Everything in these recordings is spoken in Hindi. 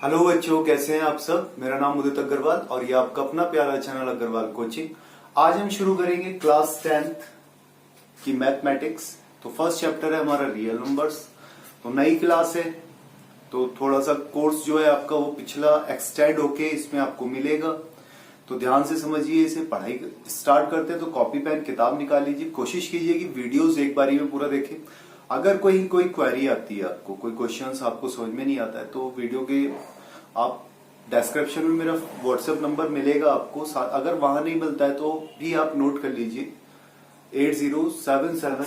हेलो बच्चों, कैसे हैं आप सब। मेरा नाम उदित अग्रवाल और ये आपका अपना प्यारा चैनल अग्रवाल कोचिंग। आज हम शुरू करेंगे क्लास 10th की मैथमेटिक्स। तो फर्स्ट चैप्टर है हमारा रियल नंबर्स। तो नई क्लास है तो थोड़ा सा कोर्स जो है आपका वो पिछला एक्सटेंड होके इसमें आपको मिलेगा। तो ध्यान से समझिए, इसे पढ़ाई स्टार्ट करते हैं तो कॉपी पेन किताब निकाल लीजिए। कोशिश कीजिए कि वीडियोस एक बारी में पूरा देखें। अगर कोई क्वेरी आती है, आपको कोई क्वेश्चंस आपको समझ में नहीं आता है तो वीडियो के आप डिस्क्रिप्शन में मेरा व्हाट्सएप नंबर मिलेगा आपको। अगर वहां नहीं मिलता है तो भी आप नोट कर लीजिए 8077।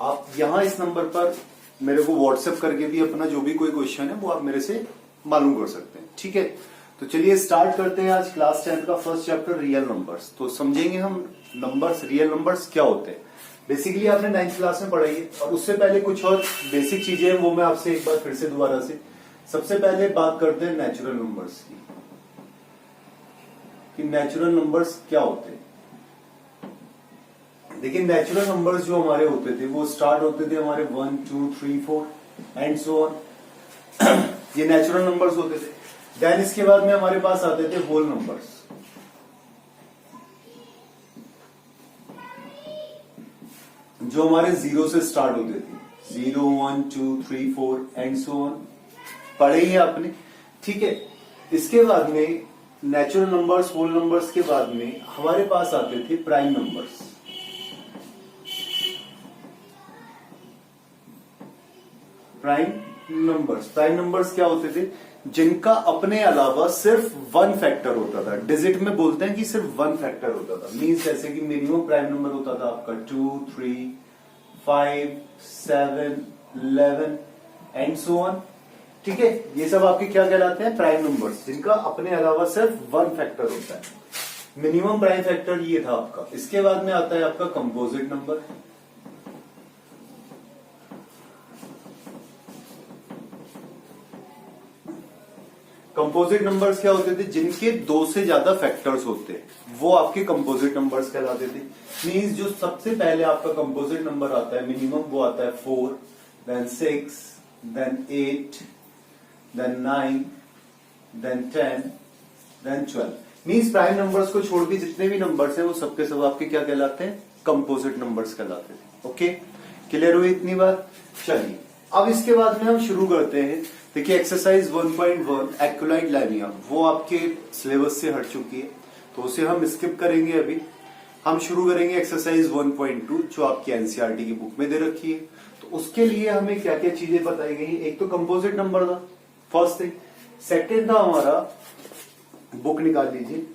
आप यहां इस नंबर पर मेरे को व्हाट्सएप करके भी अपना जो भी कोई क्वेश्चन है वो आप मेरे से मालूम कर सकते हैं, ठीक है। तो चलिए स्टार्ट करते हैं आज क्लास 10 का फर्स्ट चैप्टर रियल नंबर्स। तो समझेंगे हम नंबर्स, रियल नंबर्स क्या होते हैं। बेसिकली आपने 9th क्लास में पढ़ाई है और उससे पहले कुछ और बेसिक चीजें हैं वो मैं आपसे एक बार फिर से दोबारा से। सबसे पहले बात करते हैं नेचुरल नंबर्स की, कि नेचुरल नंबर्स क्या होते हैं। देखिए, नेचुरल नंबर्स जो हमारे होते थे वो स्टार्ट होते थे हमारे 1 2 3 4 एंड सो ऑन। ये नेचुरल नंबर्स होते थे। देन इसके बाद में हमारे पास आते थे होल नंबर्स। जो हमारे 0 से स्टार्ट होते थे, 0 1 2 3 4 एंड सो ऑन। पढ़े ही आपने, ठीक है। इसके बाद में नेचुरल नंबर्स, होल नंबर्स के बाद में हमारे पास आते थे प्राइम नंबर्स। प्राइम नंबर्स क्या होते थे? जिनका अपने अलावा सिर्फ वन फैक्टर होता था। डिजिट में बोलते हैं कि सिर्फ वन फैक्टर होता था। मींस जैसे कि मिनिमम प्राइम नंबर होता था आपका 2 3 5 7 11 एंड सो ऑन, ठीक है। ये सब आपके क्या कहलाते हैं? प्राइम नंबर्स, जिनका अपने अलावा सिर्फ वन फैक्टर होता है। मिनिमम प्राइम फैक्टर ये था आपका। इसके बाद में आता है आपका कंपोजिट नंबर। कंपोजिट नंबर्स क्या होते थे? जिनके 2 से ज्यादा फैक्टर्स होते हैं वो आपके कंपोजिट नंबर्स कहलाते थे। मींस जो सबसे पहले आपका कंपोजिट नंबर आता है मिनिमम, वो आता है 4, then 6, then 8, then 9, then 10, then 12। Means prime numbers को छोड़ के जितने भी नंबर्स हैं वो सबके सब आपके क्या कहलाते हैं? कंपोजिट नंबर्स कहलाते थे। ओके, क्लियर हुई इतनी बात? चलिए अब इसके बाद में हम शुरू करते हैं। देखिए, एक्सरसाइज 1.1 एक्युलाइड लाइनिया वो आपके सिलेबस से हट चुकी है तो उसे हम स्किप करेंगे। अभी हम शुरू करेंगे एक्सरसाइज 1.2 जो आपकी एनसीईआरटी की बुक में दे रखी है। तो उसके लिए हमें क्या क्या चीजें बताई गई? एक तो कंपोजिट नंबर था, फर्स्ट थिंग। सेकेंड था हमारा, बुक निकाल लीजिए,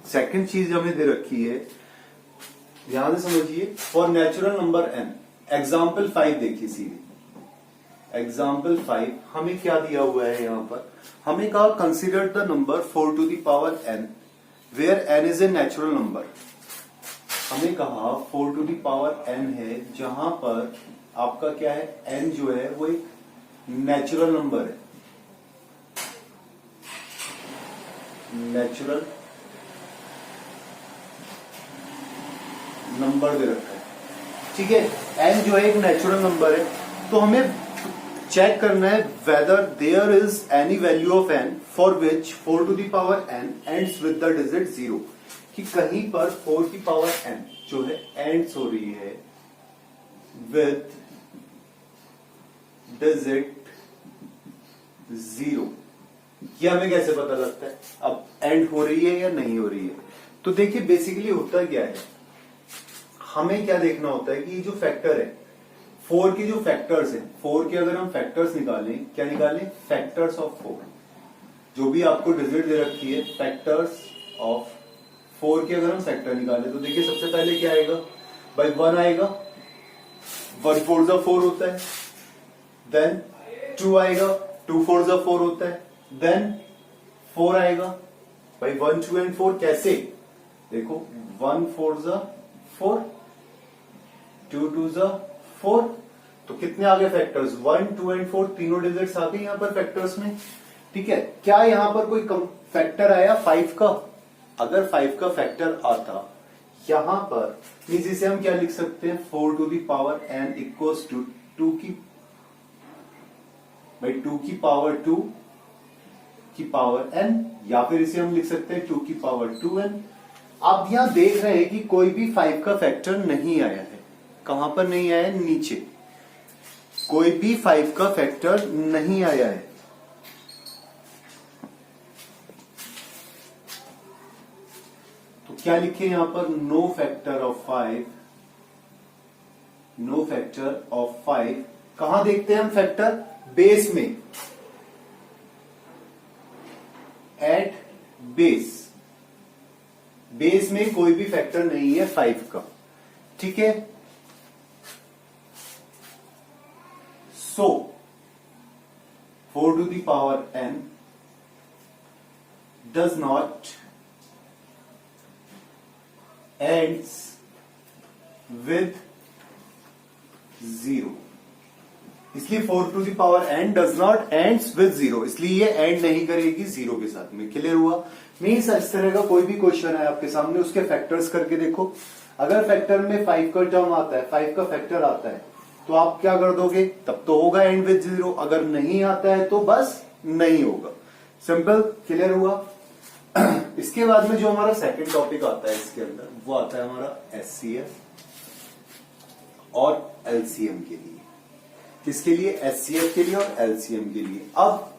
सेकंड चीज हमें दे रखी है, ध्यान से समझिए। For natural number n, example 5 देखिए सीधे। एग्जाम्पल 5 हमें क्या दिया हुआ है? यहां पर हमें कहा consider the number 4 to the power n where n is a natural number. हमें कहा 4 टू द पावर n है जहां पर आपका क्या है? n जो है वो एक नेचुरल नंबर है। नेचुरल नंबर दे रखा है, ठीक है। n जो है एक नेचुरल नंबर है। तो हमें चेक करना है whether there is any value of n for which 4 to the power n ends with the digit 0। कि कहीं पर 4 की पावर n जो है एंड्स हो रही है विद डिजिट 0। ये हमें कैसे पता लगता है अब एंड हो रही है या नहीं हो रही है? तो देखिए, बेसिकली होता क्या है, हमें क्या देखना होता है कि ये जो फैक्टर है 4 के जो फैक्टर्स हैं, 4 के अगर हम फैक्टर्स निकालें, क्या निकालें? Factors of 4। जो भी आपको डिजिट दे रखी है, फैक्टर्स ऑफ 4 के अगर हम फैक्टर निकालें तो देखिए सबसे पहले क्या आएगा? भाई 1 आएगा, 1 4 4 होता है। देन 2 आएगा, 2 4 4 होता है। देन 4 आएगा भाई, 1 2 एंड 4 कैसे, देखो 1 4 ज़ा 4, 2 2 ज़ा 4, तो कितने आ गए फैक्टर्स, 1 2 एंड 4 तीनों डिजिट्स आ गए यहां पर फैक्टर्स में। ठीक है, क्या यहां पर कोई फैक्टर आया 5 का, अगर 5 का फैक्टर आता यहां पर मींस इसे हम क्या लिख सकते हैं, 4 to the power n equals to 2 की भाई 2 की पावर 2 की पावर n, या फिर इसे हम लिख सकते हैं 2 की पावर 2n। आप यहां देख रहे हैं कि कोई भी 5 का फैक्टर नहीं आया है, कहां पर नहीं आया है, नीचे कोई भी 5 का फैक्टर नहीं आया है। तो क्या लिखे यहां पर, no factor of 5, no factor of 5। कहां देखते हैं हम फैक्टर, बेस में, एट बेस, बेस में कोई भी फैक्टर नहीं है 5 का। ठीक है, so 4 to the power n does not ends with 0, इसलिए 4 to the power n does not ends with 0, इसलिए ये एंड नहीं करेगी 0 के साथ में। क्लियर हुआ, मीन्स इस तरह का कोई भी क्वेश्चन है आपके सामने, उसके फैक्टर्स करके देखो, अगर फैक्टर में 5 का टर्म आता है, 5 का फैक्टर आता है, तो आप क्या कर दोगे, तब तो होगा एंड विद 0, अगर नहीं आता है तो बस नहीं होगा। सिंपल, क्लियर हुआ। इसके बाद में जो हमारा सेकंड टॉपिक आता है इसके अंदर, वो आता है हमारा एचसीएफ और एलसीएम के लिए। किसके लिए, एचसीएफ के लिए और एलसीएम के लिए। अब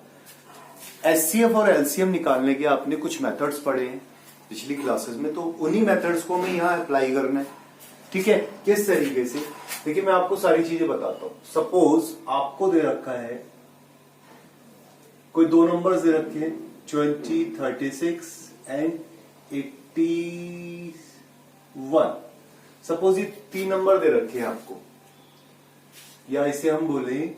एचसीएफ और एलसीएम निकालने के आपने कुछ मेथड्स पढ़े हैं पिछली क्लासेस में, तो उन्हीं मेथड्स को हमें यहां अप्लाई करना है। ठीक है, किस तरीके से, देखिए मैं आपको सारी चीजें बताता हूं। सपोज आपको दे रखा है, कोई दो नंबर्स दे रखे हैं 20, 36 एंड 81। सपोज ये 3 नंबर दे रखे हैं आपको, या इसे हम बोले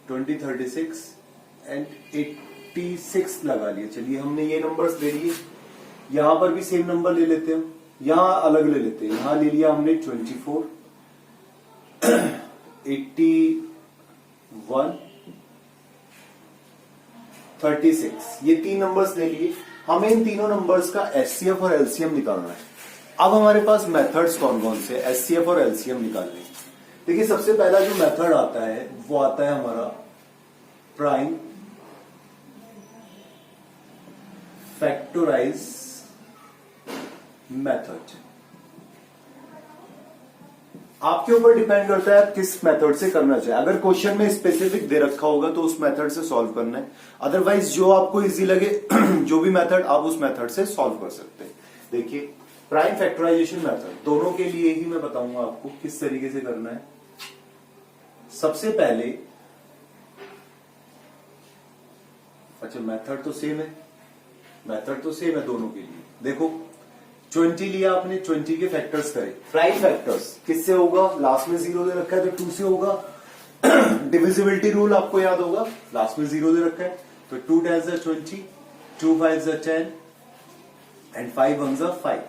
20, 36 एंड 86 लगा लिए। चलिए हमने ये नंबर्स ले लिए, यहां पर भी सेम नंबर ले लेते हैं, यहां अलग ले लेते हैं। यहां ले लिया हमने 24, 81, 36, ये 3 नंबर्स ले लिए। हमें इन तीनों नंबर्स का एचसीएफ और एलसीएम निकालना है। अब हमारे पास मेथड्स कौन कौन से एचसीएफ और एलसीएम निकालने। देखिए सबसे पहला जो मेथड आता है वो आता है हमारा प्राइम फैक्टराइज मेथड। आपके ऊपर डिपेंड करता है आप किस मेथड से करना चाहे। अगर क्वेश्चन में स्पेसिफिक दे रखा होगा तो उस मेथड से सॉल्व करना है, अदरवाइज जो आपको इजी लगे जो भी मेथड आप उस मेथड से सॉल्व कर सकते हैं। देखिए प्राइम फैक्टराइजेशन मेथड, दोनों के लिए ही मैं बताऊंगा आपको किस तरीके से करना है। सबसे पहले, अच्छा मेथड तो सेम है, मेथड तो सेम है दोनों के लिए। देखो 20 लिया आपने, 20 के फैक्टर्स करे, प्राइम फैक्टर्स किससे होगा, लास्ट में 0 दे रखा है तो 2 से होगा। डिविजिबिलिटी रूल आपको याद होगा, लास्ट में 0 दे रखा है तो 2 10 20, 2 5 10 एंड 5 1 5।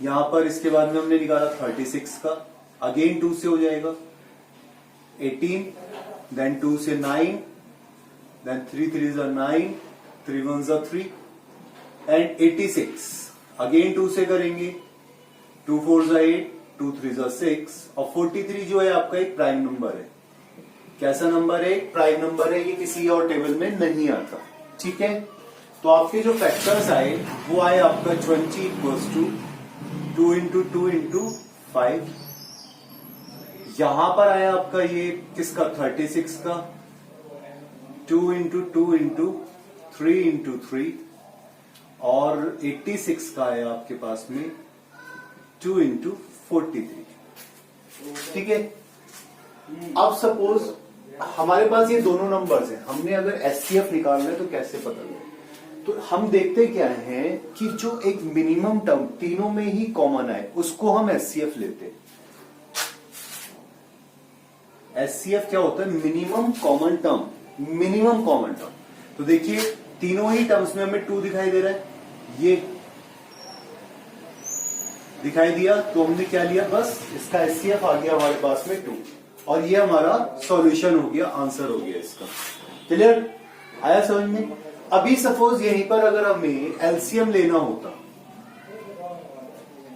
यहां पर इसके बाद में हमने निकाला 36 का, अगेन 2 से हो जाएगा, 18, देन 2 से 9, देन 3 3 9, 3 1 3 एंड 86 अगेन 2 से करेंगे, 2 4 8, 2 3 6 और 43 जो है आपका एक प्राइम नंबर है। कैसा नंबर है, प्राइम नंबर है, ये किसी और टेबल में नहीं आता। ठीक है, तो आपके जो फैक्टर्स आए वो आए आपका 20 इक्वल्स टू 2 इंटू 2 इंटू 5। यहां पर आया आपका ये किसका, 36 का 2 इंटू 2 इंटू 3 इंटू 3 और 86 का है आपके पास में 2 इंटू 43। ठीक है, अब सपोज हमारे पास ये दोनों नंबर्स हैं, हमने अगर एचसीएफ निकालना है तो कैसे पता लगे, तो हम देखते क्या है कि जो एक मिनिमम टर्म तीनों में ही कॉमन है उसको हम एचसीएफ लेते हैं। एचसीएफ क्या होता है? Minimum common term, minimum common term. तो देखिए तीनों ही टर्म्स में हमें 2 दिखाई दे रहा है, ये दिखाई दिया, तो हमने क्या लिया, बस इसका एचसीएफ आ गया हमारे पास में 2, और ये हमारा सॉल्यूशन हो गया, आंसर हो गया इसका। क्लियर? आया समझ में? अभी सपोज यहीं पर अगर हमें एलसीएम लेना होता,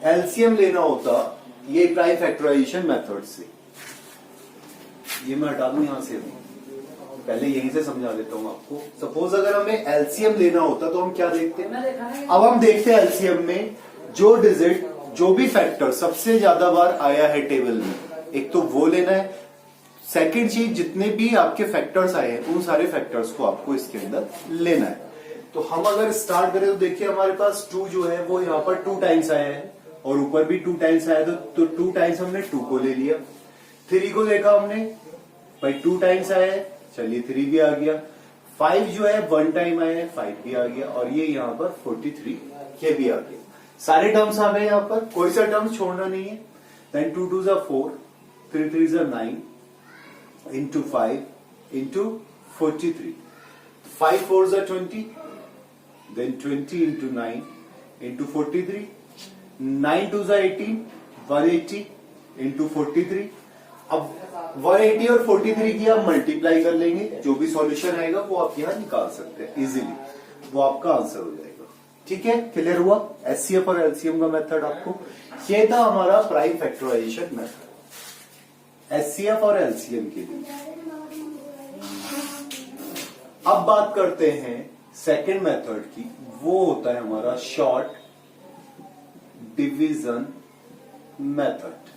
एलसीएम लेना होता ये प्राइम फैक्टराइजेशन मेथड से, ये मैं हटा दूं यहां से, पहले यहीं से समझा देता हूं आपको। सपोज अगर हमें एलसीएम लेना होता तो हम क्या देखते हैं? अब हम देखते हैं एलसीएम में जो डिजिट, जो भी फैक्टर सबसे ज्यादा बार आया है टेबल में, एक तो वो लेना है। सेकंड चीज, जितने भी आपके फैक्टर्स आए हैं उन सारे फैक्टर्स को आपको इसके अंदर लेना है। तो हम अगर स्टार्ट करें तो देखिए हमारे पास 2 जो है वो यहाँ पर 2 टाइम्स आया है, और ऊपर भी 2 टाइम्स आया, तो 2 टाइम्स हमने 2 को ले लिया। 3 को देखा हमने, भाई 2 टाइम्स आया है, चलिए 3 भी आ गया। 5 जो है 1 टाइम आया है, 5 भी आ गया, और ये यहाँ पर 43 ये भी आ गया। सारे टर्म्स आ गए यहाँ पर, कोई सा टर्म्स छोड़ना नहीं है। देन 2 2 ज़ा 4, 3 3 ज़ा 9 into 5 into 43, 5 4 ज़ा 20, then 20 into 9 into 43, 9 2 ज़ा 18, 180 into 43। अब 180 और 43 की आप मल्टीप्लाई कर लेंगे, जो भी सॉल्यूशन आएगा वो आप यहां निकाल सकते हैं इजीली, वो आपका आंसर हो जाएगा। ठीक है, क्लियर हुआ? एचसीएफ और एलसीएम का मेथड आपको, ये था हमारा प्राइम फैक्टराइजेशन मेथड एचसीएफ और एलसीएम के लिए। अब बात करते हैं सेकंड मेथड की, वो होता है हमारा शॉर्ट डिवीजन मेथड।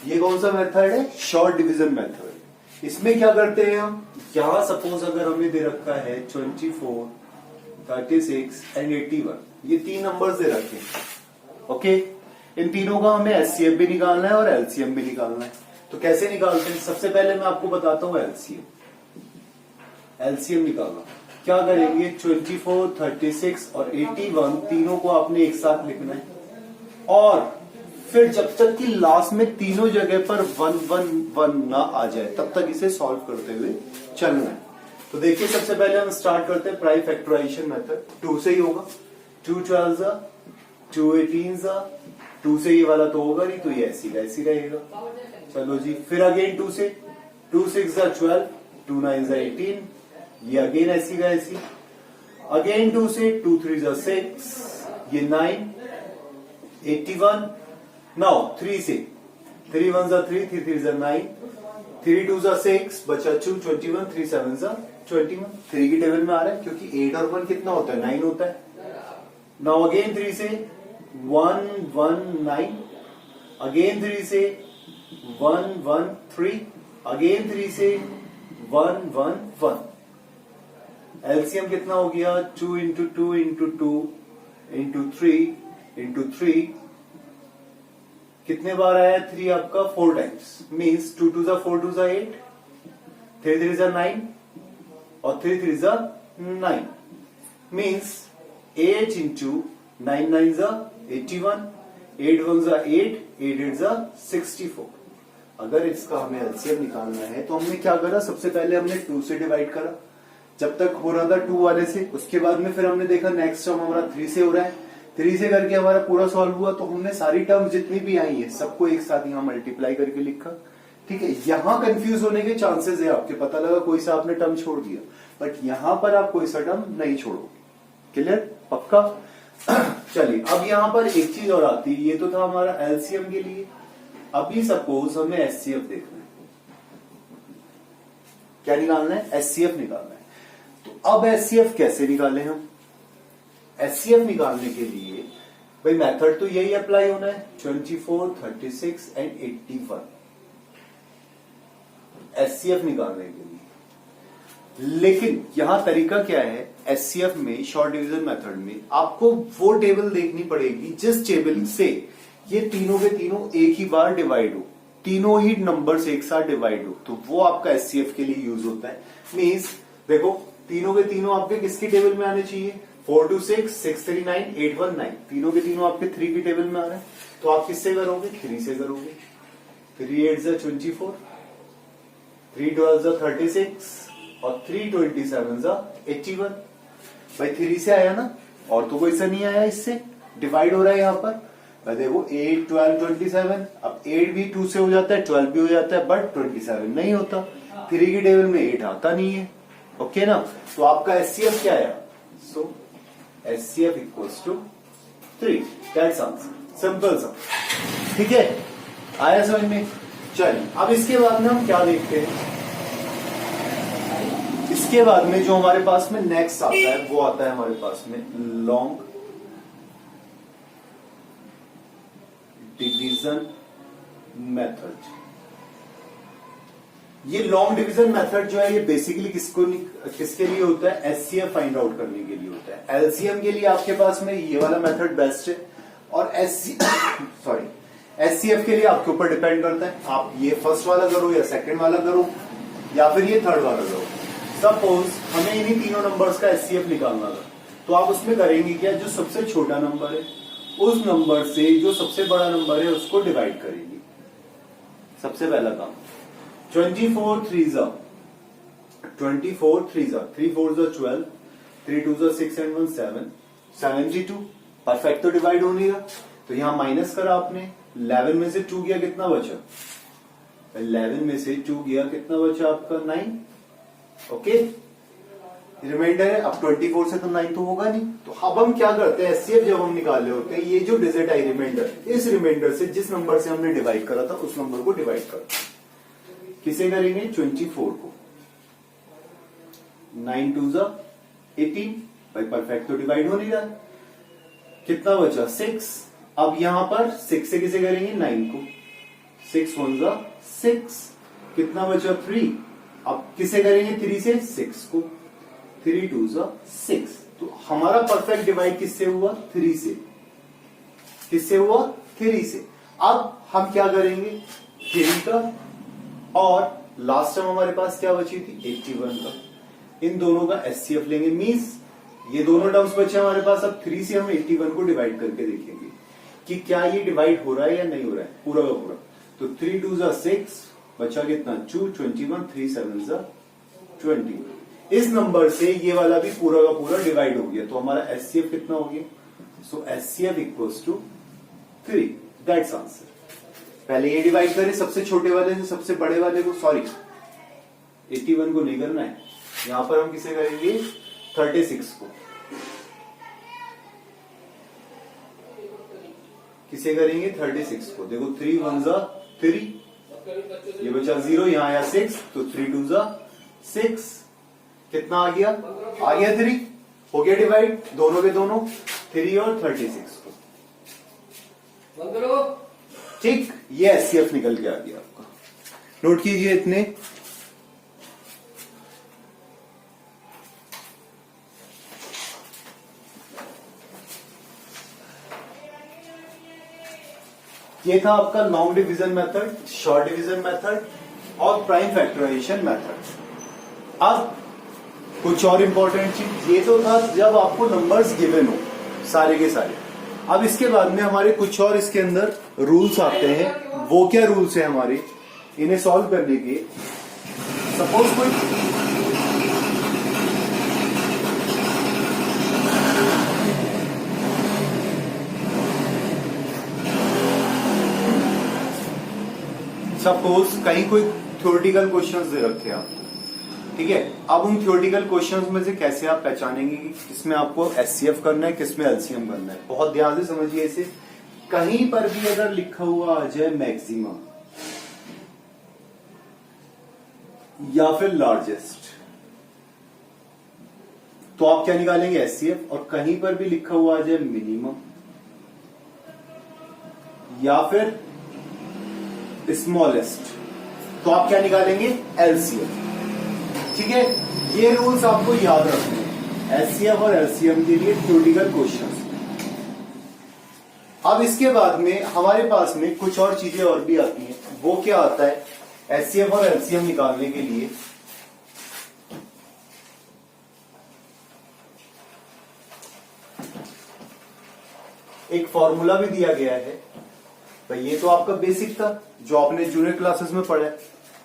ये कौन सा मेथड है? Short division method. इसमें क्या करते हैं हम, यहां सपोज अगर हमें दे रखा है 24, 36 एंड 81, ये 3 नंबर्स दे रखे हैं। ओके, इन तीनों का हमें एचसीएफ भी निकालना है और एलसीएम भी निकालना है। तो कैसे निकालते हैं? सबसे पहले मैं आपको बताता हूं एलसीएम। एलसीएम निकालना क्या करेंगे, 24, 36 और 81 तीनों को आपने एक साथ लिखना है, और फिर जब तक कि लास्ट में तीनों जगह पर 1 1 1 ना आ जाए तब तक इसे सॉल्व करते हुए चलना है। तो देखिए सबसे पहले हम स्टार्ट करते हैं प्राइम फैक्टराइजेशन मेथड। 2 से ही होगा, 2 12 ज़ा, 2 18 ज़ा, 2 से ये वाला तो होगा नहीं, तो ये ऐसी का ऐसी रहेगा। चलो जी, फिर अगेन 2 से, 2 6 ज़ा 12, 2 9 ज़ा 18, ये अगेन ऐसी का ऐसी। अगेन 2 से, 2 3 ज़ा 6, ये 9, 81। नाउ 3 से, 3 1 ज़ा 3, 3 3 ज़ा 9, 3 2 ज़ा 6, बचा 2, 21, 3 7 ज़ा 21। 3 की टेबल में आ रहा है क्योंकि 8 और 1 कितना होता है, 9 होता है। नाउ अगेन 3 से 1 1 9, अगेन 3 से 1 1 3, अगेन 3 से 1 1 1। एलसीएम कितना हो गया, 2 इंटू 2 इंटू 2 इंटू 3 इंटू 3, कितने बार आया 3 आपका, 4 टाइम्स। मीन्स 2 2 ज़ा 4, 2 ज़ा 8, 3 3 ज़ा 9 और 3 3 ज़ा 9। मीन्स 8 इंटू 9 9 ज़ा 81, 8 1 ज़ा 8, 8 8 ज़ा 64। अगर इसका हमें एलसीएम निकालना है तो हमने क्या करा, सबसे पहले हमने 2 से डिवाइड करा जब तक हो रहा था 2 वाले से। उसके बाद में फिर हमने देखा नेक्स्ट टर्म हमारा 3 से हो रहा है, 3 से करके हमारा पूरा सॉल्व हुआ, तो हमने सारी टर्म्स जितनी भी आई है सबको एक साथ यहाँ मल्टीप्लाई करके लिखा। ठीक है, यहां कंफ्यूज होने के चांसेस है आपके, पता लगा कोई सा आपने टर्म छोड़ दिया, बट यहां पर आप कोई सा टर्म नहीं छोड़ोगे। क्लियर? पक्का? चलिए, अब यहां पर एक चीज और आती है, ये तो था हमारा एलसीएम के लिए। अभी सपोज हमें एचसीएफ देखना है, क्या निकालना है, एचसीएफ निकालना है। तो अब एचसीएफ कैसे निकालें हम? एचसीएफ निकालने के लिए भाई मेथड तो यही अप्लाई होना है, 24, 36 एंड 81 एचसीएफ निकालने के लिए। लेकिन यहां तरीका क्या है, एचसीएफ में शॉर्ट डिवीजन मेथड में आपको वो टेबल देखनी पड़ेगी जिस टेबल से ये तीनों के तीनों एक ही बार डिवाइड हो, तीनों ही नंबर्स एक साथ डिवाइड हो, तो वो आपका एचसीएफ के लिए यूज होता है। मींस देखो तीनों के तीनों आपके किसकी टेबल में आने चाहिए, 4 2 6, 6 3 9, 8 1 9, तीनों के तीनों आपके 3 की टेबल में आ रहे हैं। तो आप किससे करोगे? 3 से करोगे। 3 8 जा 24, 3 12 जा 36 और 3 27 जा 81। भाई 3 से आया ना, और तो कोई सा नहीं आया, इससे डिवाइड हो रहा है यहाँ पर। भाई देखो 8 12 27, अब 8 भी 2 से हो जाता है, 12 भी हो जाता है, बट 27 नहीं होता। 3 की टेबल में 8 आता नहीं है। ओके ना, तो आपका एचसीएफ क्या आया? So HCF equals to 3। That's answer, simple सा। ठीक है, आया समझ में? चलिए अब इसके बाद में हम क्या देखते हैं। इसके बाद में जो हमारे पास में नेक्स्ट आता है वो आता है हमारे पास में लॉन्ग डिवीजन मेथड। ये लॉन्ग डिवीजन मेथड जो है ये बेसिकली किसके लिए होता है? एचसीएफ फाइंड आउट करने के लिए होता है। एलसीएम के लिए आपके पास में ये वाला मेथड बेस्ट है, और एचसीएफ के लिए आपके ऊपर डिपेंड करता है, आप ये फर्स्ट वाला करो या सेकंड वाला करो या फिर ये थर्ड वाला करो। सपोज हमें इन्हीं तीनों नंबर्स का एचसीएफ निकालना था, तो आप उसमें करेंगे क्या? जो सबसे छोटा नंबर है उस नंबर से जो सबसे बड़ा नंबर है उसको डिवाइड करेंगे। सबसे पहला काम 24 3 जा 24 3 जा 3 4 जा 12, 3 2 जा 6 and 1 7, 72। परफेक्ट तो डिवाइड हो नहीं रहा, तो यहां माइनस करा आपने। 11 में से 2 गया, कितना बचा? 11 में से 2 गया, कितना बचा आपका? 9। ओके, रिमाइंडर है। अब 24 से तो 9 तो होगा नहीं, तो अब हम क्या करते हैं? एचसीएफ जब हम निकाल रहे होते हैं, ये जो डिजिट आई रिमाइंडर, इस रिमाइंडर से जिस नंबर से हमने डिवाइड करा था उस नंबर को डिवाइड करते हैं। किसे करेंगे? 24 को। 9 2 जा 18। भाई परफेक्ट तो डिवाइड हो नहीं रहा, कितना बचा? 6। अब यहां पर 6 से किसे करेंगे? 9 को। 6 1 जा 6, कितना बचा? 3। अब किसे करेंगे? 3 से 6 को। 3 2 जा 6। तो हमारा परफेक्ट डिवाइड किससे हुआ? 3 से। किससे हुआ? 3 से। अब हम क्या करेंगे? 3 का, और लास्ट टाइम हमारे पास क्या बची थी? 81 का। इन दोनों का एचसीएफ लेंगे, मींस ये दोनों टर्म्स बचे हमारे पास। अब 3 से हम 81 को डिवाइड करके देखेंगे कि क्या ये डिवाइड हो रहा है या नहीं हो रहा है, पूरा का पूरा। तो 3 2 जा 6, बचा कितना? 2 21, 3 7 जा 20। इस नंबर से ये वाला भी पूरा का पूरा डिवाइड हो गया, तो हमारा एचसीएफ कितना हो गया? So HCF equals to 3। That's answer. पहले ये डिवाइड करें सबसे छोटे वाले से सबसे बड़े वाले को, सॉरी 81 को नहीं करना है, यहां पर हम किसे करेंगे? 36 को। किसे करेंगे? 36 को। देखो 3 1 जा 3, ये बचा 0, यहां आया 6, तो 3 2 जा 6, कितना आ गया? आ गया 3। हो गया डिवाइड दोनों के दोनों, 3 और 36 को। ठीक, ये एचसीएफ निकल के आ गया आपका। नोट कीजिए इतने। ये था आपका long division method, short division method और प्राइम फैक्टराइजेशन मेथड। अब कुछ और इंपॉर्टेंट चीज, ये तो था जब आपको नंबर्स गिवन हो सारे के सारे। अब इसके बाद में हमारे कुछ और इसके अंदर रूल्स आते हैं। वो क्या रूल्स है हमारे इन्हें सॉल्व करने के? सपोज कहीं कोई थ्योरेटिकल क्वेश्चंस दे रखे हैं आपको, ठीक है। अब उन थ्योरेटिकल क्वेश्चंस में से कैसे आप पहचानेंगे कि किसमें आपको एचसीएफ करना है, किसमें एलसीएम करना है? बहुत ध्यान से समझिए इसे। कहीं पर भी अगर लिखा हुआ आ जाए मैक्सिमम या फिर लार्जेस्ट, तो आप क्या निकालेंगे? एचसीएफ। और कहीं पर भी लिखा हुआ आ जाए मिनिमम या फिर स्मॉलेस्ट, तो आप क्या निकालेंगे? एलसीएम। ठीक है, ये रूल्स आपको याद रखने हैं एचसीएफ और एलसीएम के लिए थ्योरेटिकल क्वेश्चंस। अब इसके बाद में हमारे पास में कुछ और चीजें और भी आती हैं। वो क्या आता है? एचसीएफ और एलसीएम निकालने के लिए एक फॉर्मूला भी दिया गया है, भाई ये तो आपका बेसिक था जो आपने जूनियर क्लासेस में पढ़ा है।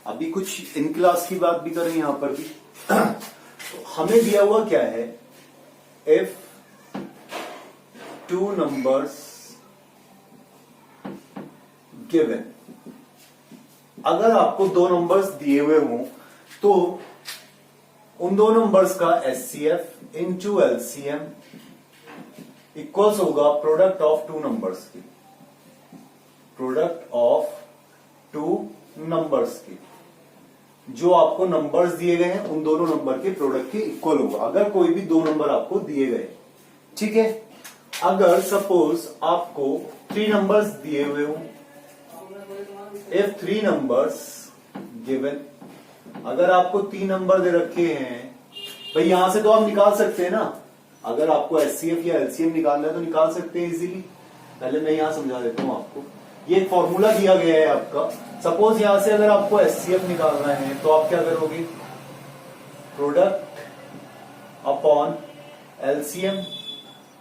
अभी कुछ इन क्लास की बात भी करें यहां पर भी। तो हमें दिया हुआ क्या है, इफ टू नंबर्स गिवन, अगर आपको दो नंबर्स दिए हुए हों तो उन दो नंबर्स का एचसीएफ इंटू एलसीएम इक्वल्स होगा प्रोडक्ट ऑफ टू नंबर्स की, प्रोडक्ट ऑफ टू नंबर्स की। जो आपको नंबर्स दिए गए हैं उन दोनों नंबर के प्रोडक्ट के इक्वल होगा, अगर कोई भी दो नंबर आपको दिए गए। ठीक है, अगर सपोज आपको थ्री नंबर्स दिए हुए हो, इफ थ्री नंबर्स गिवन, अगर आपको तीन नंबर दे रखे हैं, भाई यहां से तो आप निकाल सकते हैं ना, अगर आपको एचसीएफ या एलसीएम निकालना है तो निकाल सकते हैं इजीली। पहले मैं यहां समझा देता हूं आपको, ये एक फॉर्मूला दिया गया है आपका। सपोज यहां से अगर आपको एचसीएफ निकालना है तो आप क्या करोगे, प्रोडक्ट अपॉन एलसीएम,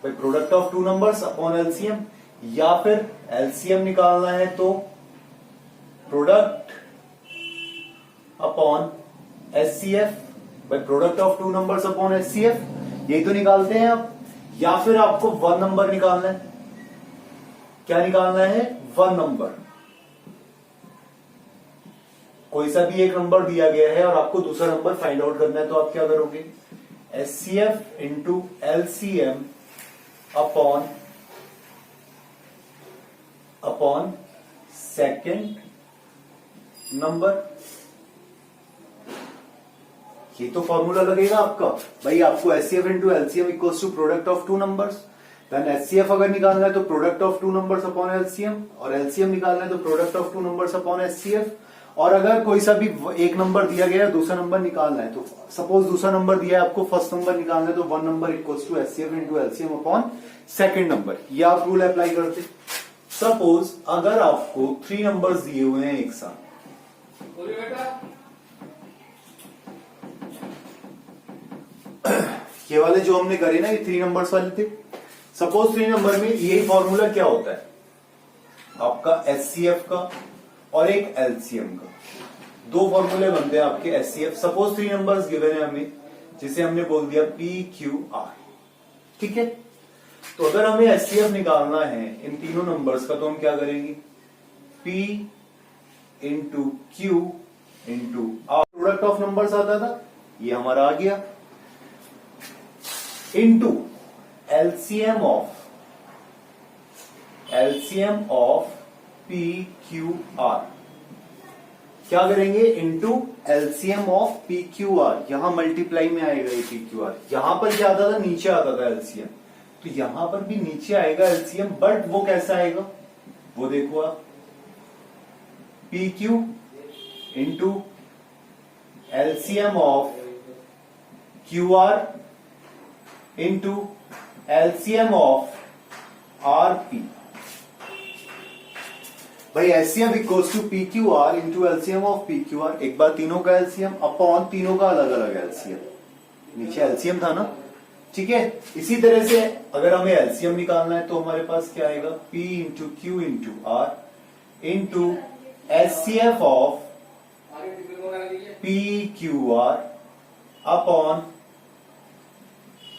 भाई product of two numbers upon LCM, या फिर एलसीएम निकालना है तो प्रोडक्ट अपॉन एचसीएफ, भाई product of two numbers upon HCF, यही तो निकालते हैं आप। या फिर आपको वन नंबर निकालना है, क्या निकालना है, वन नंबर। कोई सा भी एक नंबर दिया गया है और आपको दूसरा नंबर फाइंड आउट करना है तो आप क्या करोगे, HCF into LCM upon second number, ये तो फॉर्मूला लगेगा आपका। भाई आपको HCF into LCM equals to product of two numbers, then HCF अगर निकालना है तो product of two numbers upon LCM, और एलसीएम निकालना है तो product of two numbers upon HCF. और अगर कोई सा भी एक नंबर दिया गया है दूसरा नंबर निकालना है, तो सपोज दूसरा नंबर दिया है आपको, फर्स्ट नंबर निकालना है तो one number equals to HCF into LCM upon second number, ये आप रूल अप्लाई करते। सपोज अगर आपको थ्री नंबर्स दिए हुए हैं एक साथ, ये वाले जो हमने करे ना, ये थ्री नंबर्स वाले थे। सपोज थ्री नंबर में यही फॉर्मूला क्या होता है आपका, एचसीएफ का और एक एलसीएम का, दो फॉर्मूले बनते हैं आपके HCF. Suppose three numbers given है हमें, जिसे हमने बोल दिया पी क्यू आर। ठीक है, तो अगर हमें एचसीएफ निकालना है इन तीनों नंबर्स का, तो हम क्या करेंगे, P into Q into R, product of numbers आता था, ये हमारा आ गया, into LCM of P Q R, क्या करेंगे, into LCM of P Q R, यहां मल्टीप्लाई में आएगा ये पी क्यू आर। यहां पर क्या आता था, नीचे आता था एलसीएम, तो यहां पर भी नीचे आएगा एलसीएम, बट वो कैसा आएगा, वो देखो आप, P Q into LCM of Q R into LCM of R P. भाई LCM equals to P Q R into LCM of P Q R, एक बार तीनों का एलसीएम अपॉन तीनों का अलग अलग एलसीएम, नीचे एलसीएम था ना। ठीक है, इसी तरह से अगर हमें एलसीएम निकालना है तो हमारे पास क्या आएगा, P into Q into R into HCF of P Q R upon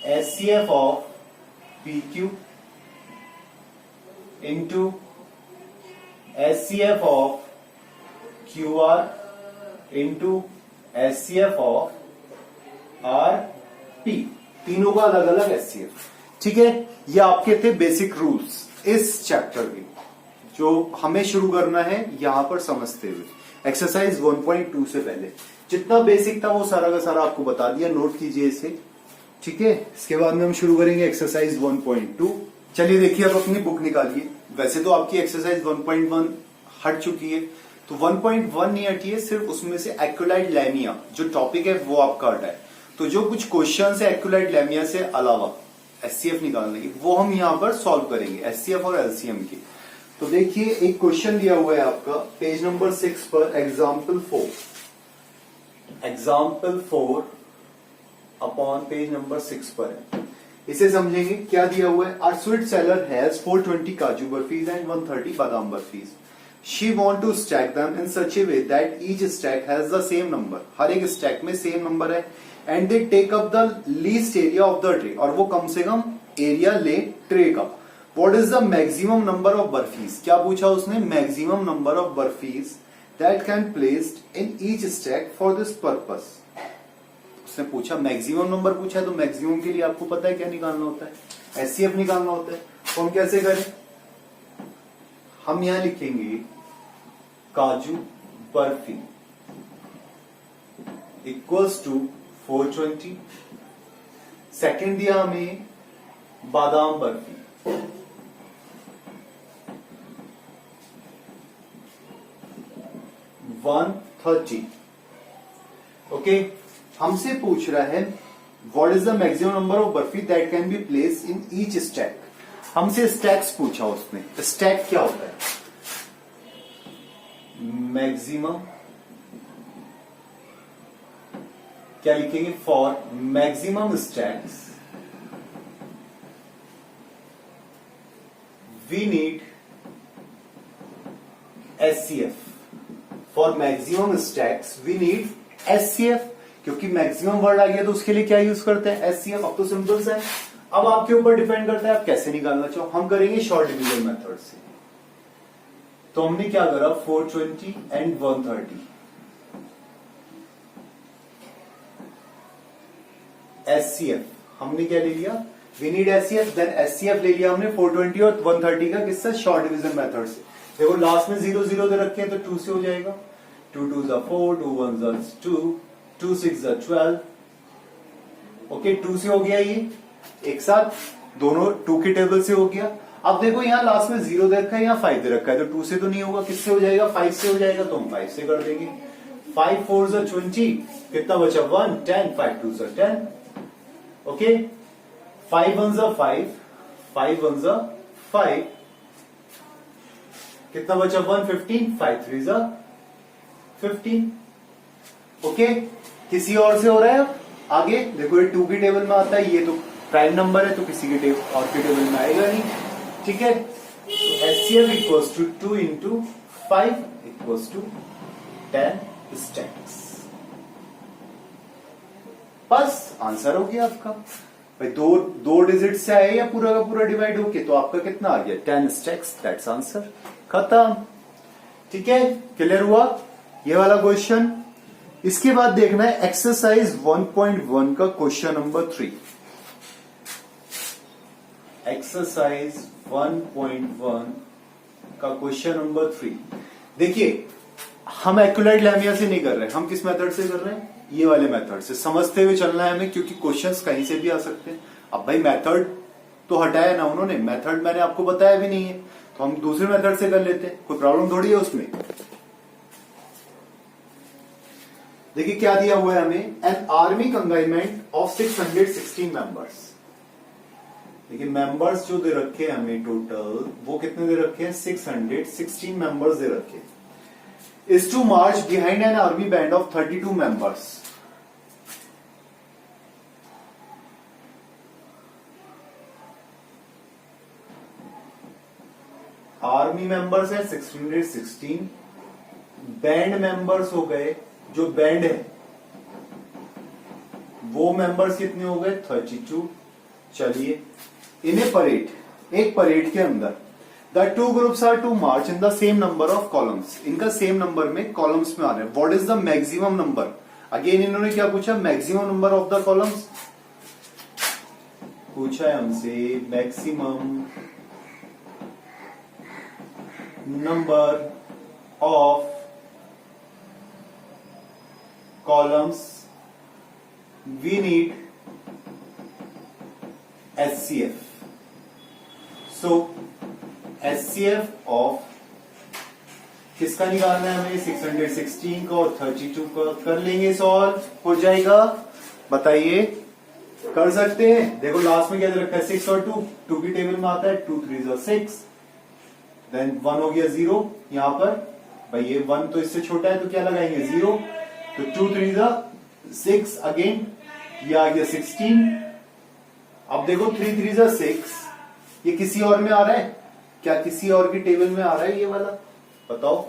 HCF of P Q into HCF of Q R into HCF of R P, तीनों का अलग अलग एचसीएफ। ठीक है, ये आपके थे बेसिक रूल्स इस चैप्टर के, जो हमें शुरू करना है यहां पर समझते हुए। एक्सरसाइज 1.2 से पहले जितना बेसिक था वो सारा का सारा आपको बता दिया, नोट कीजिए इसे। ठीक है, इसके बाद में हम शुरू करेंगे एक्सरसाइज 1.2। चलिए देखिए, अब अपनी बुक निकालिए। वैसे तो आपकी एक्सरसाइज 1.1 हट चुकी है, तो 1.1 नहीं हटी है, सिर्फ उसमें से एक्युलाइड लैमिया जो टॉपिक है वो आपका हटा है। तो जो कुछ क्वेश्चन है एक्युलाइड लैमिया से अलावा एचसीएफ निकालने की, वो हम यहां पर सॉल्व करेंगे, एचसीएफ और एलसीएम की। तो देखिए, एक क्वेश्चन दिया हुआ है आपका पेज नंबर 6 पर, एग्जाम्पल 4 अपॉन पेज नंबर 6 पर है। इसे समझेंगे। क्या दिया हुआ है, आवर स्वीट सेलर हैज 420 काजू बर्फीज and 130 badam barfis. She want to stack them in such a way that each stack has the same number, हर एक स्टैक में सेम नंबर है, and they take up the least area of the tray, और वो कम से कम एरिया ले ट्रे का। What is the maximum number of barfis, क्या पूछा उसने, maximum number of barfis that can placed in each stack for this purpose. उसने पूछा मैक्सिमम नंबर पूछा है, तो मैक्सिमम के लिए आपको पता है क्या निकालना होता है, एचसीएफ निकालना होता है। तो हम कैसे करें, हम यहां लिखेंगे काजू बर्फी इक्वल्स टू 420, सेकेंड दिया हमें बादाम बर्फी, $130। ओके, हमसे पूछ रहा है what is the maximum number of barfi that can be place in each stack. हमसे स्टैक्स पूछा उसने, स्टैक क्या होता है, मैक्सिमम, क्या लिखेंगे, for maximum stacks we need HCF, for maximum stacks we need HCF, क्योंकि मैक्सिमम वर्ड आ गया तो उसके लिए क्या यूज करते हैं, एचसीएफ। अब तो सिंपल सा है, अब आपके ऊपर डिपेंड करता है आप कैसे निकालना चाहो। हम करेंगे शॉर्ट डिवीजन मेथड से। तो हमने क्या करा, 420 एंड 130, एचसीएफ हमने क्या ले लिया, we need HCF, then HCF ले लिया हमने 420 और 130 का, किससे, शॉर्ट डिवीजन मेथड से। देखो लास्ट में 0 0 दे रखे हैं तो 2 से हो जाएगा, 2 2 4, 2 1 2, 2 6 12। ओके, 2 से हो गया, ये एक साथ दोनों 2 की टेबल से हो गया। अब देखो यहाँ लास्ट में 0 दे रखा है, यहाँ 5 दे रखा है, तो 2 से तो नहीं होगा, किससे हो जाएगा, 5 से हो जाएगा, तो हम 5 से कर देंगे। 5 4 20, कितना बचा, 1 10, 5 2 10। ओके, 5 1 5, 5 1 5, कितना बचा, 1 15, 5 3 15। ओके, किसी और से हो रहा है आगे, देखो ये 2 की टेबल में आता है, ये तो प्राइम नंबर है तो किसी के टेबल और की टेबल में आएगा नहीं, ठीक है। HCF equals to 2 into 5 equals to 10 stacks. बस आंसर हो गया आपका भाई, दो डिजिट से आए या पूरा का पूरा डिवाइड होके, तो आपका कितना आ गया, 10 स्टैक्स, दैट्स आंसर, खत्म। ठीक है, क्लियर हुआ ये वाला क्वेश्चन। इसके बाद देखना है एक्सरसाइज 1.1 का क्वेश्चन नंबर 3। एक्सरसाइज 1.1 का क्वेश्चन नंबर 3। देखिए हम एक्यूलेट लैमिया से नहीं कर रहे, हम किस मेथड से कर रहे हैं, ये वाले मेथड से, समझते हुए चलना है हमें, क्योंकि क्वेश्चंस कहीं से भी आ सकते हैं। अब भाई मेथड तो हटाया ना उन्होंने, मेथड मैंने आपको बताया भी नहीं है, तो हम दूसरे मेथड से कर लेते हैं, कोई प्रॉब्लम थोड़ी है उसमें। देखिए क्या दिया हुआ है हमें, एन आर्मी कंगाइनमेंट ऑफ 616 मेंबर्स। देखिए मेंबर्स जो दे रखे हैं हमें टोटल, वो कितने दे रखे हैं, 616 मेंबर्स दे रखे हैं, is to march behind an army band of 32 members. Army members है 616, बैंड मेंबर्स हो गए, जो बैंड है वो मेंबर्स कितने हो गए, 32। चलिए इन्हें परेड, एक परेड के अंदर The two groups are to march in the same number of columns. इनका सेम नंबर में कॉलम्स में आ रहा है। What is the maximum number? Again इन्होंने क्या पूछा, maximum number of the columns पूछा है हमसे, maximum number of columns we need HCF. So HCF of किसका निकालना है हमें, 616 का और 32 का। कर लेंगे, सॉल्व हो जाएगा, बताइए कर सकते हैं। देखो लास्ट में क्या रखा है, 6 और 2 की टेबल में आता है, 2 3 6, देन 1 हो गया 0 यहां पर, भाई ये 1 तो इससे छोटा है तो क्या लगाएंगे 0, तो 2 3 6 अगेन, ये आ गया 16 अब देखो 3 3 जा 6, ये किसी और में आ रहा है क्या? किसी और की टेबल में आ रहा है ये वाला? बताओ।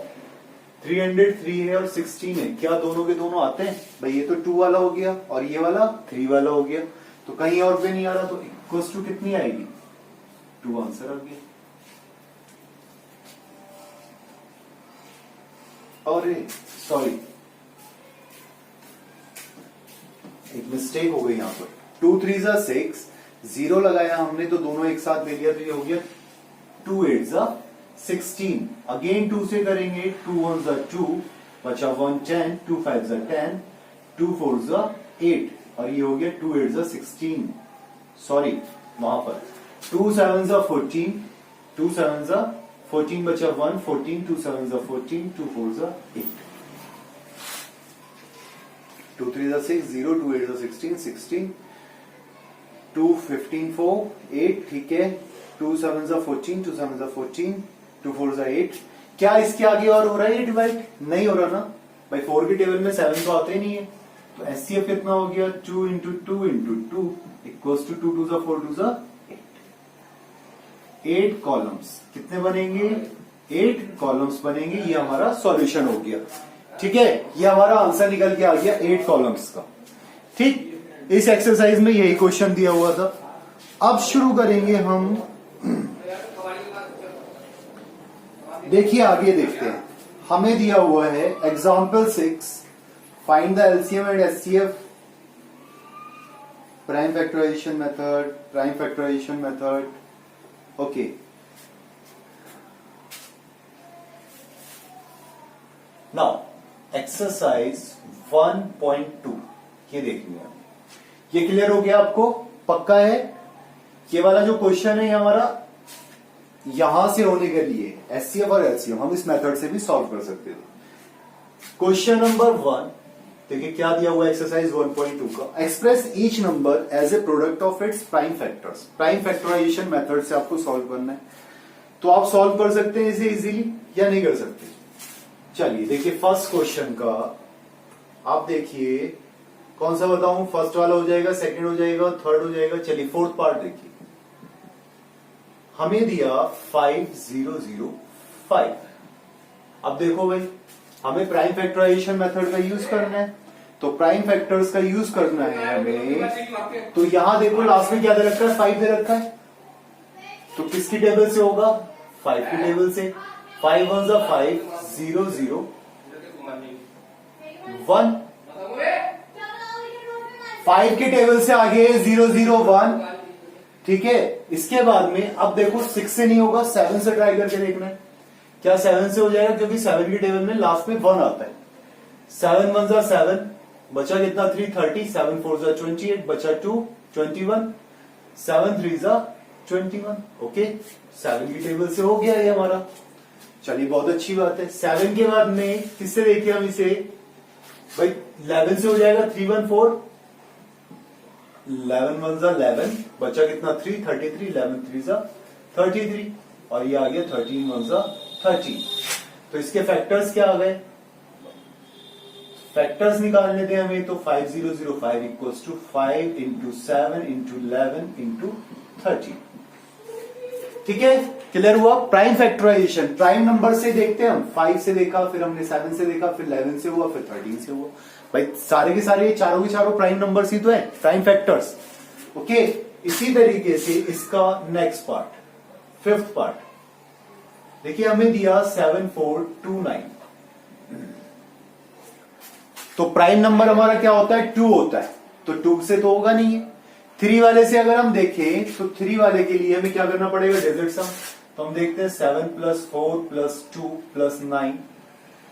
303 है और 16 है, क्या दोनों के दोनों आते हैं? भाई ये तो 2 वाला हो गया और ये वाला 3 वाला हो गया, तो कहीं और पे नहीं आ रहा, तो इक्वल्स टू कितनी आएगी? 2 आंसर आ गया। और सॉरी, एक मिस्टेक हो गई यहां पर। 2 3 जा 6, 0 लगाया हमने तो दोनों एक साथ ले लिया, तो ये हो गया 2 8 जा 16। अगेन 2 से करेंगे, 2 1 जा 2, बचा 1 10, 2 5 जा 10, 2 4 जा 8, और ये हो गया 2 8 जा 16। सॉरी, वहां पर 2 7 जा 14, 2 7 जा 14, बचा 1 14, 2 7 जा 14, 2 4 जा 8, 2 3 जा 6 0, 2 8 जा 16 16, 2 15 4 8, ठीक है। 2 7 जा 14, 2 7 जा 14, 2 4 जा 8। क्या इसके आगे और हो रहा है ये डिवाइड? नहीं हो रहा ना भाई, 4 की टेबल में 7 तो आते नहीं है, तो एचसीएफ कितना हो गया? 2 इंटू 2 इंटू 2 इक्वल्स टू 2 2 जा 4 2 जा 8 कॉलम्स कितने बनेंगे? 8 कॉलम्स बनेंगे। ये हमारा सॉल्यूशन हो गया, ठीक है। ये हमारा आंसर निकल के आ गया 8 कॉलम्स का। ठीक, इस एक्सरसाइज में यही क्वेश्चन दिया हुआ था। अब शुरू करेंगे हम, देखिए आगे देखते हैं। हमें दिया हुआ है example 6, find the LCM and HCF, prime factorisation method, prime factorisation method. Okay, now exercise 1.2 ये देखनी है। ये क्लियर हो गया आपको? पक्का है? ये वाला जो क्वेश्चन है हमारा यहां से होने के लिए एचसीएफ और एलसीएम हम इस मेथड से भी सॉल्व कर सकते हैं। क्वेश्चन नंबर 1 देखिए क्या दिया हुआ एक्सरसाइज 1.2 का। Express each number as a product of its prime factors. Prime factorisation method से आपको सॉल्व करना है, तो आप सॉल्व कर सकते हैं इसे इजीली या नहीं कर सकते? चलिए देखिए, फर्स्ट क्वेश्चन का आप देखिए कौन सा बताऊं, फर्स्ट वाला हो जाएगा, सेकंड हो जाएगा, थर्ड हो जाएगा। चलिए फोर्थ पार्ट देखिए, हमें दिया 5005। अब देखो भाई, हमें प्राइम फैक्टराइजेशन मेथड का यूज करना है, तो प्राइम फैक्टर्स का यूज करना है हमें। तो यहां देखो लास्ट में क्या दे रखा है? 5 दे रखा है, तो किसकी टेबल से होगा? 5 की टेबल से। 5 1 जा 5 0 0 1, 5 की टेबल से आगे 0 0 1, ठीक है। इसके बाद में अब देखो 6 से नहीं होगा, 7 से ट्राई करके देखना है क्या 7 से हो जाएगा, क्योंकि 7 की टेबल में लास्ट में 1 आता है। 7 1 जा 7, बचा कितना 3 30, 7 4 जा 28, बचा 2 21, 7 3 जा 21। ओके, 7 की टेबल से हो गया ये हमारा। चलिए बहुत अच्छी बात है। 7 के बाद में किससे देखिए हम इसे? भाई 11 से हो जाएगा, 3 1 4, 11 1 जा 11, बचा कितना 3 33, 11 3 जा 33, और ये आ गया 13 1 जा 13। तो इसके फैक्टर्स क्या आ गए? फैक्टर्स निकालने थे हमें, तो 5005 equals to 5 into 7 into 11 into 30। ठीक है, क्लियर हुआ? प्राइम फैक्टराइजेशन प्राइम नंबर से देखते हैं हम। 5 से देखा, फिर हमने 7 से देखा, फिर 11 से हुआ, फिर 13 से हुआ। भाई सारे के सारे चारों के चारों प्राइम नंबर्स ही तो है, प्राइम फैक्टर्स। ओके, इसी तरीके से इसका नेक्स्ट पार्ट, फिफ्थ पार्ट देखिए, हमें दिया 7429। तो प्राइम नंबर हमारा क्या होता है? 2 होता है, तो 2 से तो होगा नहीं है। 3 वाले से अगर हम देखें तो 3 वाले के लिए हमें क्या करना पड़ेगा? डिजिट सम। तो हम देखते हैं 7 + 4 + 2 + 9,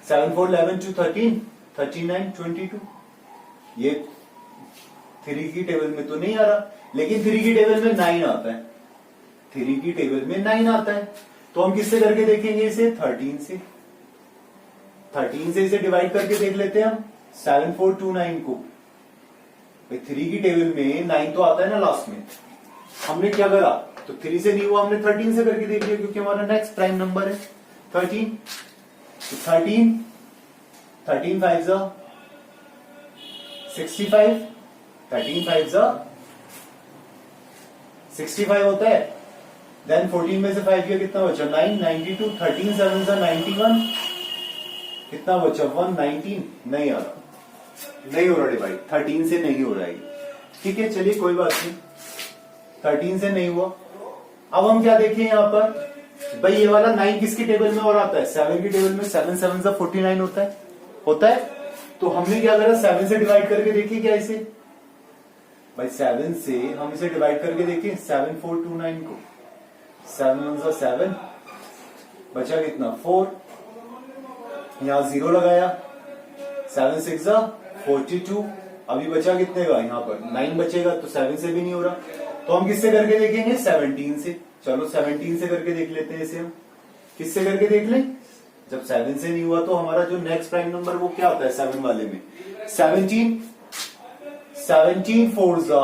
7 4 11 2 13, 39 22। ये 3 की टेबल में तो नहीं आ रहा, लेकिन 3 की टेबल में 9 आता है। 3 की टेबल में 9 आता है, तो हम किससे करके देखेंगे इसे? 13 से। 13 से इसे डिवाइड करके देख लेते हैं हम 7429 को। 3 की टेबल में 9 तो आता है ना लास्ट में। हमने क्या करा? तो 3 से नहीं हुआ, हमने 13 से करके देख लिया, क्योंकि हमारा नेक्स्ट प्राइम नंबर है 13। तो 13 5 जा 65, 13 5 जा 65 होता है। देन 14 में से 5 गया कितना बचा 9, 92, 13 7 सा 91, कितना बचा 119, नहीं आ रहा, नहीं हो रहा डिवाइड, 13 से नहीं हो रहा है। ठीक है चलिए कोई बात नहीं, 13 से नहीं हुआ। अब हम क्या देखें यहाँ पर, भाई ये वाला 9 किसके टेबल में और आता है 7 की टेबल में, 7 7 सा 49 होता है। तो हमने क्या करा 7 से डिवाइड करके देखिए क्या इसे, भाई 7 से हम इसे डिवाइड करके देखें 7429 को, 7 1 सा 7, बचा कितना 4, यहां 0 लगाया, 7 6 सा 42, अभी बचा कितने का यहाँ पर 9 बचेगा, तो 7 से भी नहीं हो रहा, तो हम किससे करके देखेंगे 17 से। चलो 17 से करके देख लेते हैं इसे, हम किससे करके देख लें, जब 7 से नहीं हुआ तो हमारा जो नेक्स्ट प्राइम नंबर वो क्या होता है 7 वाले में 17 4 जा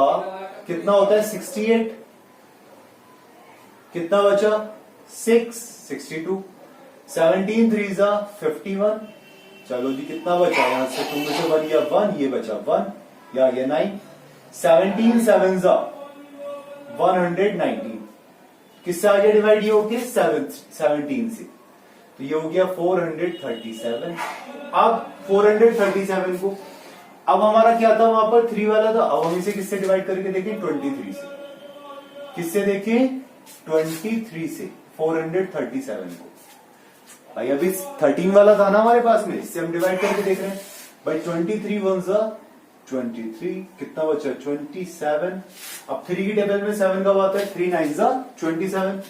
कितना होता है 68, कितना बचा 6 62, 17 3 जा 51, चलो जी कितना बचा, यहां से 2 में से 1 या 1, ये बचा 1, या गया 9, 17 7 जा 119, किससे आगे डिवाइड ये हो गया 17 से, तो ये हो गया 437। अब 437 को, अब हमारा क्या था वहां पर 3 वाला था, अब हम इसे किससे डिवाइड करके देखें 23 से, किससे देखें 23 से 437 को। भाई अभी 13 वाला था ना हमारे पास में, इससे हम डिवाइड करके देख रहे हैं। भाई 23 1 जा 23, कितना बचा 27, अब 3 की टेबल में 7 का आता है, 3 9 जा 27,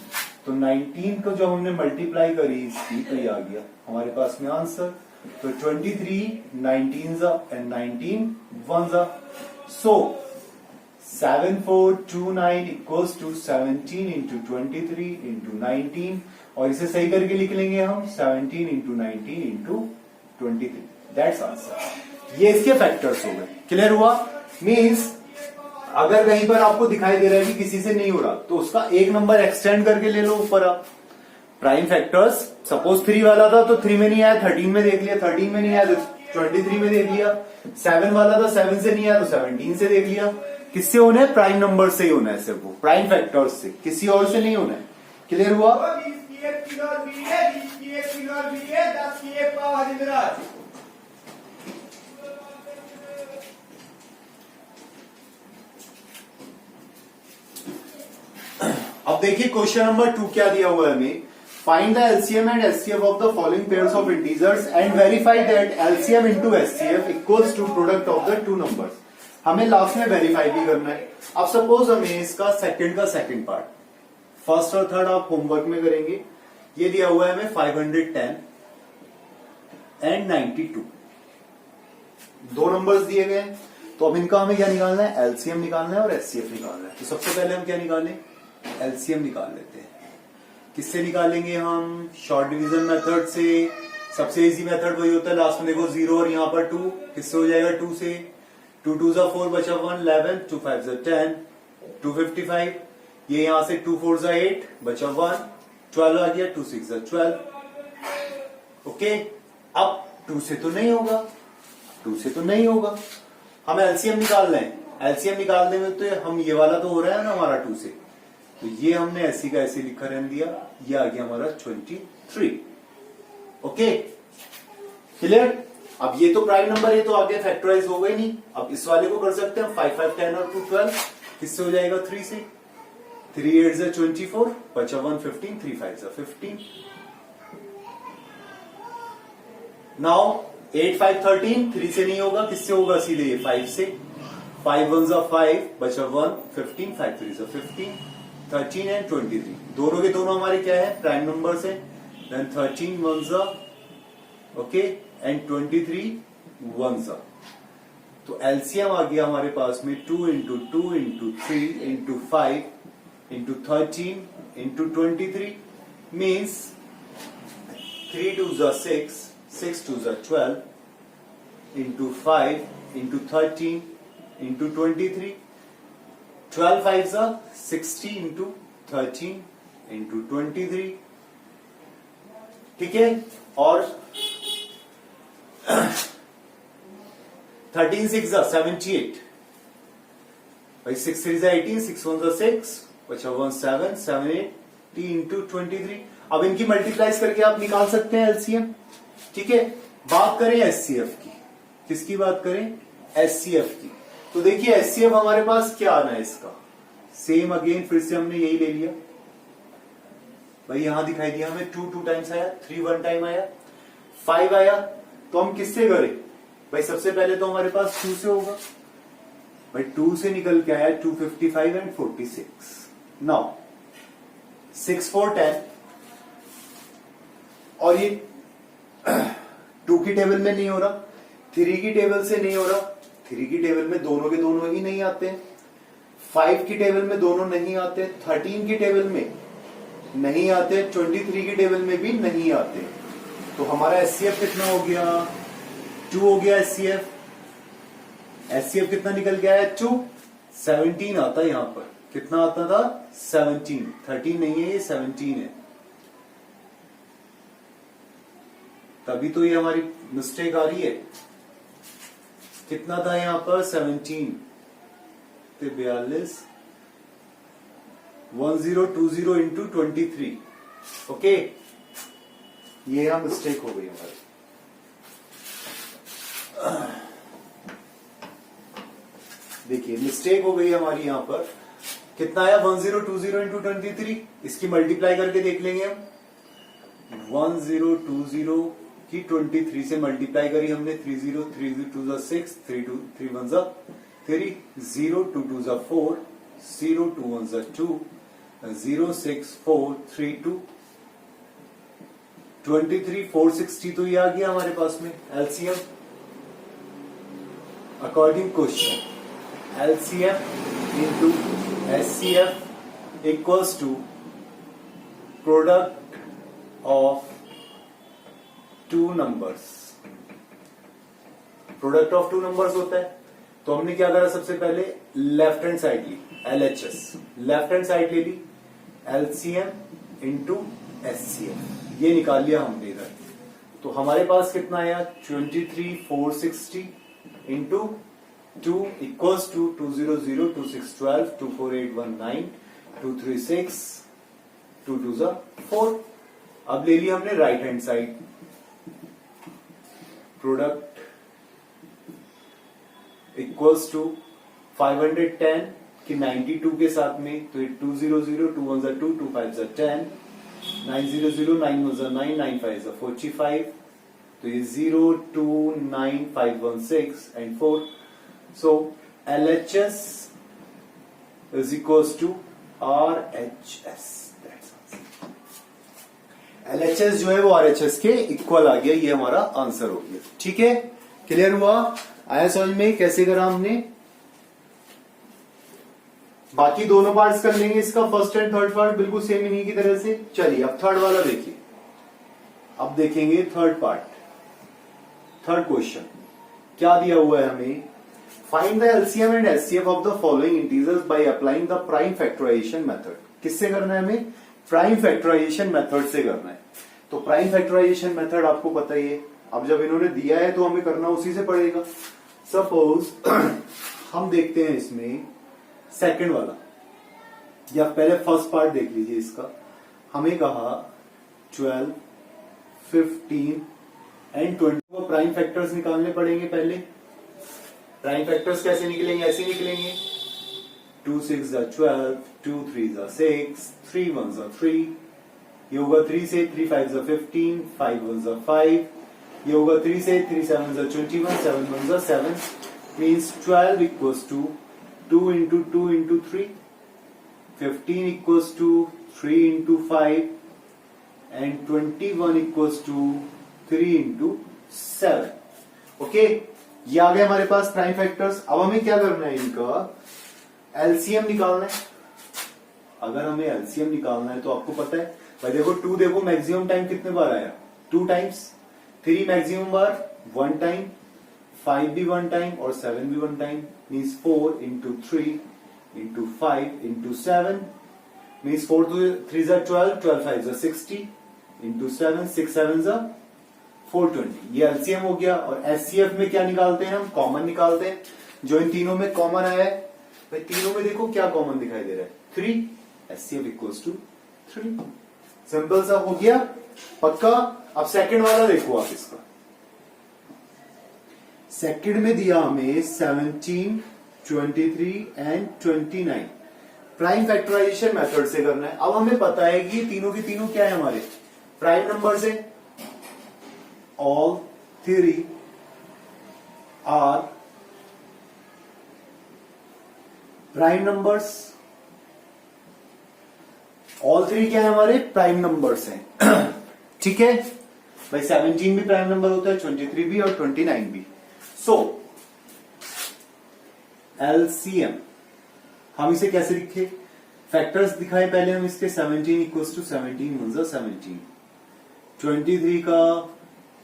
तो 19 को जब हमने मल्टीप्लाई करी इसकी तो ये आ गया हमारे पास में आंसर, तो 23 19 जा एंड 19 1 जा, सो 7429 इक्वल्स टू 17 इंटू 23 इंटू 19, और इसे सही करके लिख लेंगे हम 17 इंटू 19 इंटू 23, दैट्स आंसर। ये इसके फैक्टर्स हो गए, क्लियर हुआ। मीन्स अगर कहीं पर आपको दिखाई दे रहा है कि किसी से नहीं हो रहा, तो उसका एक नंबर एक्सटेंड करके ले लो ऊपर आप। प्राइम फैक्टर्स सपोज 3 वाला था तो 3 में नहीं आया 13 में देख लिया, 13 में नहीं आया तो 23 में देख लिया, 7 वाला था 7 से नहीं आया तो 17 से देख लिया। किससे होना है, प्राइम नंबर से ही होना है, सिर्फ वो प्राइम फैक्टर्स से, किसी और से नहीं होना है। क्लियर हुआ। अब देखिए क्वेश्चन नंबर 2 क्या दिया हुआ है हमें, find the LCM and HCF of the following pairs of integers and verify that LCM into HCF equals to product of the two numbers. हमें लास्ट में वेरीफाई भी करना है। अब सपोज हमें इसका सेकंड पार्ट, फर्स्ट और थर्ड आप होमवर्क में करेंगे। ये दिया हुआ है हमें 510 एंड 92, दो नंबर्स दिए गए हैं, तो अब इनका हमें क्या निकालना है, एलसीएम निकालना है और एचसीएफ निकालना है। तो सबसे पहले हम क्या निकालें, एलसीएम निकाल लेते हैं। किससे निकालेंगे हम, शॉर्ट डिवीजन मेथड से। सबसे इजी मेथड वही होता है, लास्ट में देखो 0 और यहाँ पर 2, किससे हो जाएगा 2 से, 2 2 जा 4 बचा 1 11, 2 5 जा 10, 255, ये यहां से 2 4 जा 8 बचा 1 12 आ गया, 2 6 जा 12। ओके, अब 2 से तो नहीं होगा, 2 से तो नहीं होगा, हमें एलसीएम निकालना है। एलसीएम निकालने में तो हम ये वाला तो हो रहा है ना हमारा 2 से, तो ये हमने ऐसी का ऐसे लिखा रहने दिया, ये आ गया हमारा 23। Okay clear. अब ये तो प्राइम नंबर है तो आगे फैक्टराइज हो गई नहीं। अब इस वाले को कर सकते हैं 5 5 10 और 2 12, किससे हो जाएगा 3 से, 3 8 जा 24 बचा 1 15, 3 5 जा 15। नाउ 8 5 13, 3 से नहीं होगा, किससे होगा सीधे ये 5 से, 5 1 जा 5 बचा 1 15, 5 3 जा 15, 13 एंड 23, दोनों के दोनों हमारे क्या है प्राइम नंबर से। देन 13 1 जा ओके एंड 23 1 जा, तो एलसीएम आ गया हमारे पास में 2 into 2 into 3 into 5 into 13 into 23 means 3 2 जा 6, 6 2 जा 12 इंटू 5 इंटू 13 इंटू 23, 12 5 जा 60 इंटू 13 इंटू 23। ठीक है, और 13 6 जा 78, भाई 6 3 जा 18, 6 1 जा 6, अच्छा 7 7 8 टी इंटू 23। अब इनकी मल्टीप्लाइज करके आप निकाल सकते हैं एलसीएम। ठीक है, बात करें एचसीएफ की। किसकी बात करें? एचसीएफ की। तो देखिए एचसीएफ हमारे पास क्या आना है इसका, सेम अगेन फिर से हमने यही ले लिया भाई, यहां दिखाई दिया हमें 2 2 टाइम्स आया, 3 1 टाइम आया, 5 आया। तो हम किससे करें भाई? सबसे पहले तो हमारे पास 2 से होगा भाई, 2 से निकल के आया 255 एंड 46। नाउ 6 4 10 और ये 2 की टेबल में नहीं हो रहा, 3 की टेबल से नहीं हो रहा, 3 की टेबल में दोनों के दोनों ही नहीं आते हैं, 5 की टेबल में दोनों नहीं आते, 13 की टेबल में नहीं आते, 23 की टेबल में भी नहीं आते। तो हमारा एचसीएफ कितना हो गया? 2 हो गया एचसीएफ। एचसीएफ कितना निकल के आया? 2। 17 आता है यहां पर, कितना आता था? 17। 13 नहीं है, ये 17 है। तभी तो ये हमारी मिस्टेक आ रही है। कितना था यहां पर? 17 ते 42 1020 इंटू 23। ओके, ये यहां मिस्टेक हो गई हमारी। देखिए मिस्टेक हो गई हमारी यहां पर। कितना आया? 1020 इंटू 23। इसकी मल्टीप्लाई करके देख लेंगे हम। 1020 की 23 से मल्टीप्लाई करी हमने, 30 3 2 6 3 1 3 0 2 2 4 0 2 1 2 0 6 4 3 2 23 460। तो ये आ गया हमारे पास में LCM. According question LCM into HCF equals to product of 2 numbers. Product of 2 numbers होता है। तो हमने क्या करा? सबसे पहले लेफ्ट हैंड साइड ली, एलएचएस, लेफ्ट हैंड साइड ले ली, एलसीएम इंटू एचसीएफ, ये निकाल लिया हमने इधर। तो हमारे पास कितना आया? 23 460 इंटू 2 इक्वल्स टू 200 26 12 24819 236 2 2 4। अब ले लिया हमने right hand side, product equals to 510 कि 92 के साथ में, तो 200 2 1 2 2 5 10 900 9 1 9 9 5 45। तो ये 0 2 9 5 1 6 and 4। So LHS is equals to RHS। LHS जो है वो RHS के इक्वल आ गया, ये हमारा आंसर हो गया। ठीक है, क्लियर हुआ? आया समझ में कैसे करा हमने? बाकी दोनों पार्ट्स कर लेंगे इसका, फर्स्ट एंड थर्ड पार्ट बिल्कुल सेम इन्हीं की तरह से। चलिए अब थर्ड वाला देखिए। अब देखेंगे थर्ड पार्ट, थर्ड क्वेश्चन क्या दिया हुआ है हमें? Find the LCM and HCF of the following integers by applying the prime factorisation method. किससे करना है हमें? प्राइम फैक्टराइजेशन मेथड से करना है। तो प्राइम फैक्टराइजेशन मेथड आपको पता ही है, अब जब इन्होंने दिया है तो हमें करना उसी से पड़ेगा। सपोज हम देखते हैं इसमें सेकंड वाला, या पहले फर्स्ट पार्ट देख लीजिए इसका। हमें कहा 12 15 एंड 20 को प्राइम फैक्टर्स निकालने पड़ेंगे। पहले प्राइम फैक्टर्स कैसे निकलेंगे? ऐसे निकलेंगे 2 6 12 2 3 6 3 1 3। ये होगा 3 से, 3 5 15 5 1 5। ये होगा 3 से, 3 7 21 7 1 7। Means 12 equals to 2 into 2 into 3। 15 equals to 3 into 5 and 21 equals to 3 into 7। Okay, ये आ गए हमारे पास प्राइम फैक्टर्स। अब हमें क्या करना है? इनका एलसीएम निकालना है। अगर हमें एलसीएम निकालना है तो आपको पता है भाई, देखो 2 देखो मैक्सिमम टाइम कितने बार आया? 2 टाइम्स। 3 मैक्सिमम बार 1 टाइम, 5 भी 1 टाइम और 7 भी 1 time. Means 4 into 3 into 5 into 7। Means 4 3 12 12 5 60 into 7 6 7 420। ये एलसीएम हो गया। और एचसीएफ में क्या निकालते हैं हम? कॉमन निकालते हैं। जो इन तीनों में कॉमन आया है भाई, तीनों में देखो क्या कॉमन दिखाई दे रहा है? 3। HCF equals to 3। सिंपल सा हो गया, पक्का। अब सेकंड वाला देखो आप इसका। सेकंड में दिया हमें 17, 23 एंड 29। प्राइम फैक्टराइजेशन मेथड से करना है। अब हमें पता है कि तीनों की तीनों क्या है, हमारे प्राइम नंबर से। All three are prime numbers. All three क्या है, हमारे प्राइम नंबर्स हैं। ठीक है भाई, 17 भी प्राइम नंबर होता है, 23 भी और 29 भी। सो एलसीएम हम इसे कैसे लिखे, फैक्टर्स दिखाए पहले हम इसके। 17 इक्वल्स टू 17 1 17, 23 का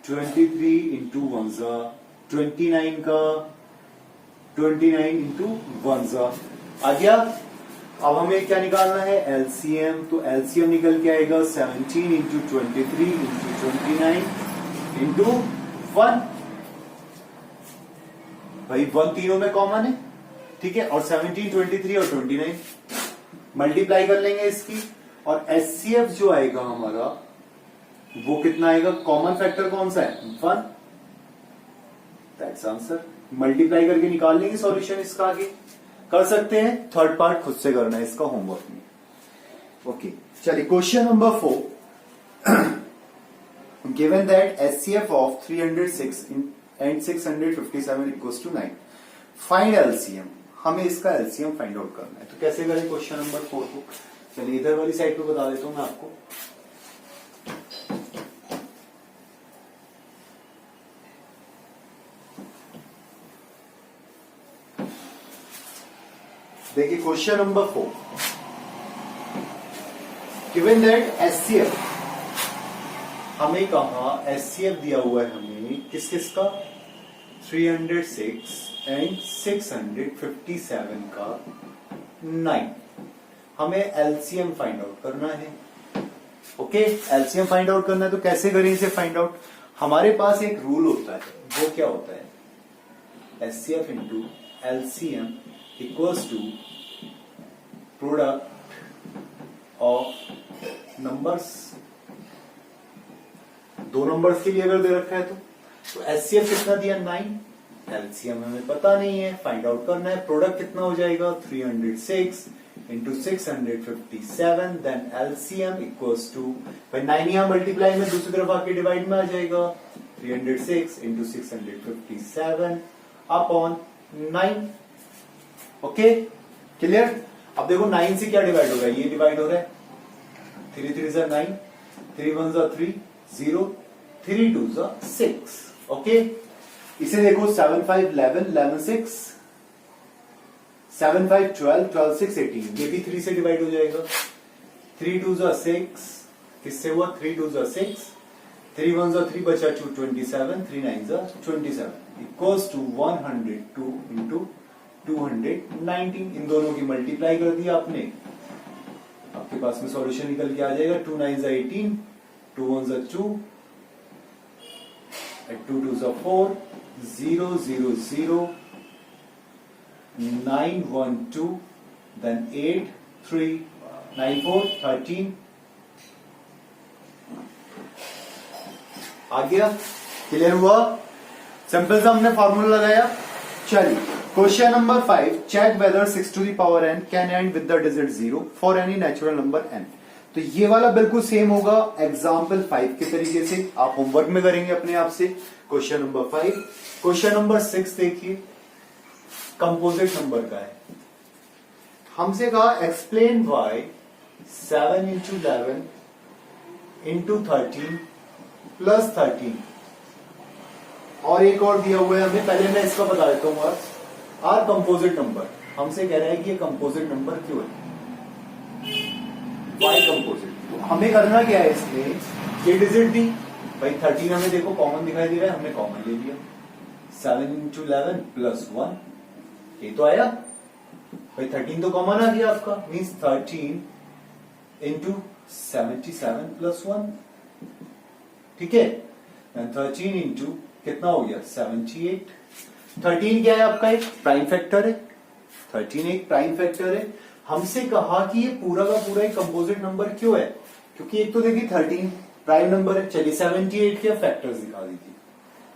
23 इंटू 1 29 का 29 इंटू 1 आ गया। अब हमें क्या निकालना है, एलसीएम। तो एलसीएम निकल के आएगा 17 इंटू 23 इंटू 29 इंटू 1। भाई 1 तीनों में कॉमन है, ठीक है। और 17, 23 और 29 मल्टीप्लाई कर लेंगे इसकी, और एचसीएफ जो आएगा हमारा वो कितना आएगा, कॉमन फैक्टर कौन सा है, 1। That's answer. मल्टीप्लाई करके निकाल लेंगे सॉल्यूशन इसका। आगे कर सकते हैं, थर्ड पार्ट खुद से करना है इसका होमवर्क में। ओके चलिए, question number 4। Given that HCF of 306 and 657 equals to 9, find LCM. हमें इसका एलसीएम फाइंड आउट करना है। तो कैसे करें क्वेश्चन नंबर 4 को, चलिए इधर वाली साइड पे बता देता हूं मैं आपको। देखिए question number 4, given that HCF, हमें कहा एचसीएफ दिया हुआ है हमें किस किस का, 306 एंड 657 का 9। हमें एलसीएम फाइंड आउट करना है। ओके, एलसीएम फाइंड आउट करना है। तो कैसे करें इसे फाइंड आउट, हमारे पास एक रूल होता है, वो क्या होता है, HCF into LCM equals to product of numbers. दो नंबर्स के लिए अगर दे रखा है तो एचसीएफ कितना दिया, 9। एलसीएम हमें पता नहीं है, फाइंड आउट करना है। प्रोडक्ट कितना हो जाएगा, 306 into 657, then LCM equals to, भाई 9 यहां मल्टीप्लाई में दूसरी तरफ आके डिवाइड में आ जाएगा, 306 इंटू 657 अपॉन 9। Okay clear. अब देखो 9 से क्या डिवाइड हो रहा है, ये डिवाइड हो रहा है, 3 3 जा 9, 3 1 जा 3 0, 3 2 जा 6। ओके, इसे देखो 7 5 11 11 6, 7 5 12 12 6 18, ये भी 3 से डिवाइड हो जाएगा। 3 2 जा 6, किससे हुआ, 3 2 जा 6, 3 1 जा 3 बचा 2 27, 3 9 जा 27 इक्वल्स टू 102 इंटू 219। इन दोनों की मल्टीप्लाई कर दिया आपने, आपके पास में सॉल्यूशन निकल के आ जाएगा। 2 9 जा 18, 2 1 जा 2, 2 2 जा 4, 0 0 0 9 1 2, then 8 3 9 4 13। आ गया, क्लियर हुआ। सिंपल सा हमने फॉर्मूला लगाया। चलिए question number 5, check whether 6 to the power n can end with the digit 0 for any natural number n। तो ये वाला बिल्कुल सेम होगा एग्जाम्पल 5 के तरीके से, आप होमवर्क में करेंगे अपने आप से। क्वेश्चन नंबर 5, क्वेश्चन नंबर 6 देखिए, कंपोजिट नंबर का है। हमसे कहा explain why 7 into 11 into 13 plus 13, और एक और दिया हुआ है हमें, पहले मैं इसका बता देता हूं। आर कंपोजिट नंबर, हमसे कह रहा है कि ये कंपोजिट नंबर क्यों है, वाई कंपोजिट। तो हमें करना क्या है इसमें, ये डिजिट दी, भाई 13 हमें देखो कॉमन दिखाई दे रहा है, हमने कॉमन ले लिया। 7 इंटू 11 प्लस 1, ये तो आया भाई, 13 तो कॉमन आ गया आपका, मीन्स 13 इंटू 77 प्लस 1, ठीक है। 13 इंटू कितना हो गया, 78। 13 क्या है आपका, एक प्राइम फैक्टर है, 13 एक प्राइम फैक्टर है। हमसे कहा कि ये पूरा का पूरा एक कंपोजिट नंबर क्यों है, क्योंकि एक तो देखिए 13 प्राइम नंबर है। चलिए 78 के फैक्टर्स दिखा दीजिए,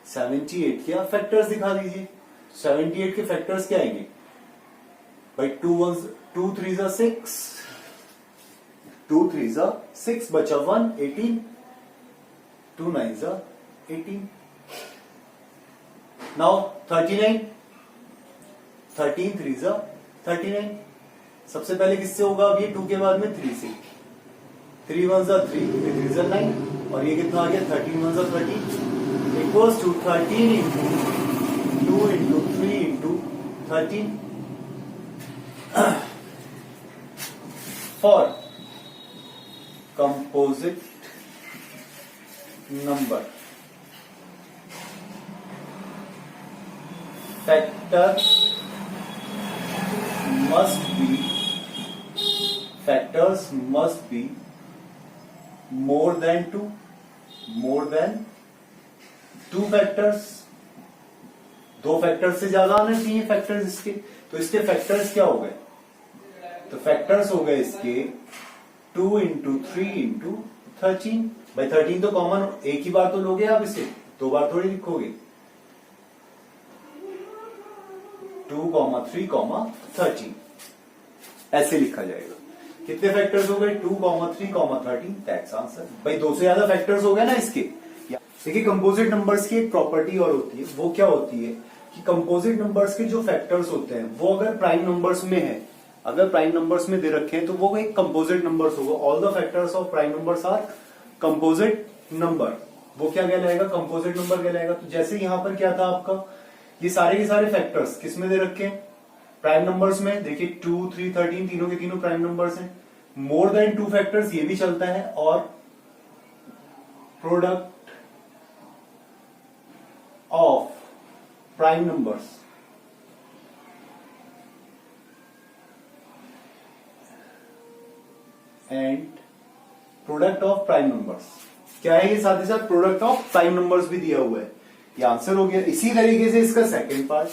78 के फैक्टर्स दिखा दीजिए। 78 के फैक्टर्स क्या आएंगे भाई, 2 3 6, 2 3 6 बचा 1 18, 2 9 18। नाउ 39, 13 3 39। सबसे पहले किससे होगा, अब ये 2 के बाद में 3 से, 3 1 3, 3 9, और ये कितना आ गया 13 1 13 equals to 13 into 2 into 3 into 13 for composite number factors must be more than 2 factors। 2 factors से ज्यादा आने चाहिए फैक्टर्स इसके, तो इसके फैक्टर्स क्या हो गए, तो फैक्टर्स हो गए इसके 2 इंटू 3 इंटू 13। भाई 13 तो कॉमन एक ही बार तो लोगे आप, इसे 2 बार थोड़ी लिखोगे। 2, 3, 13 ऐसे लिखा जाएगा। कितने फैक्टर्स हो गए 2, 3, 13, दैट्स आंसर। भाई 2 से ज्यादा फैक्टर्स हो गए ना इसके। देखिए कंपोजिट नंबर्स की एक प्रॉपर्टी और होती है, वो क्या होती है कि कंपोजिट नंबर्स के जो फैक्टर्स होते हैं वो अगर प्राइम नंबर्स में है, अगर प्राइम नंबर्स में दे रखे हैं तो वो एक कंपोजिट नंबर्स होगा। All the factors of prime numbers are composite number. वो क्या कहलाएगा, कंपोजिट नंबर कहलाएगा। तो जैसे यहां पर क्या था आपका, ये सारे के सारे फैक्टर्स किस में दे रखे हैं, प्राइम नंबर्स में। देखिए 2 3 13 तीनों के तीनों प्राइम नंबर्स हैं। मोर देन 2 फैक्टर्स ये भी चलता है, और product of prime numbers and product of prime numbers क्या है, ये साथ ही साथ प्रोडक्ट ऑफ प्राइम नंबर्स भी दिया हुआ है। ये आंसर हो गया। इसी तरीके से इसका सेकंड पार्ट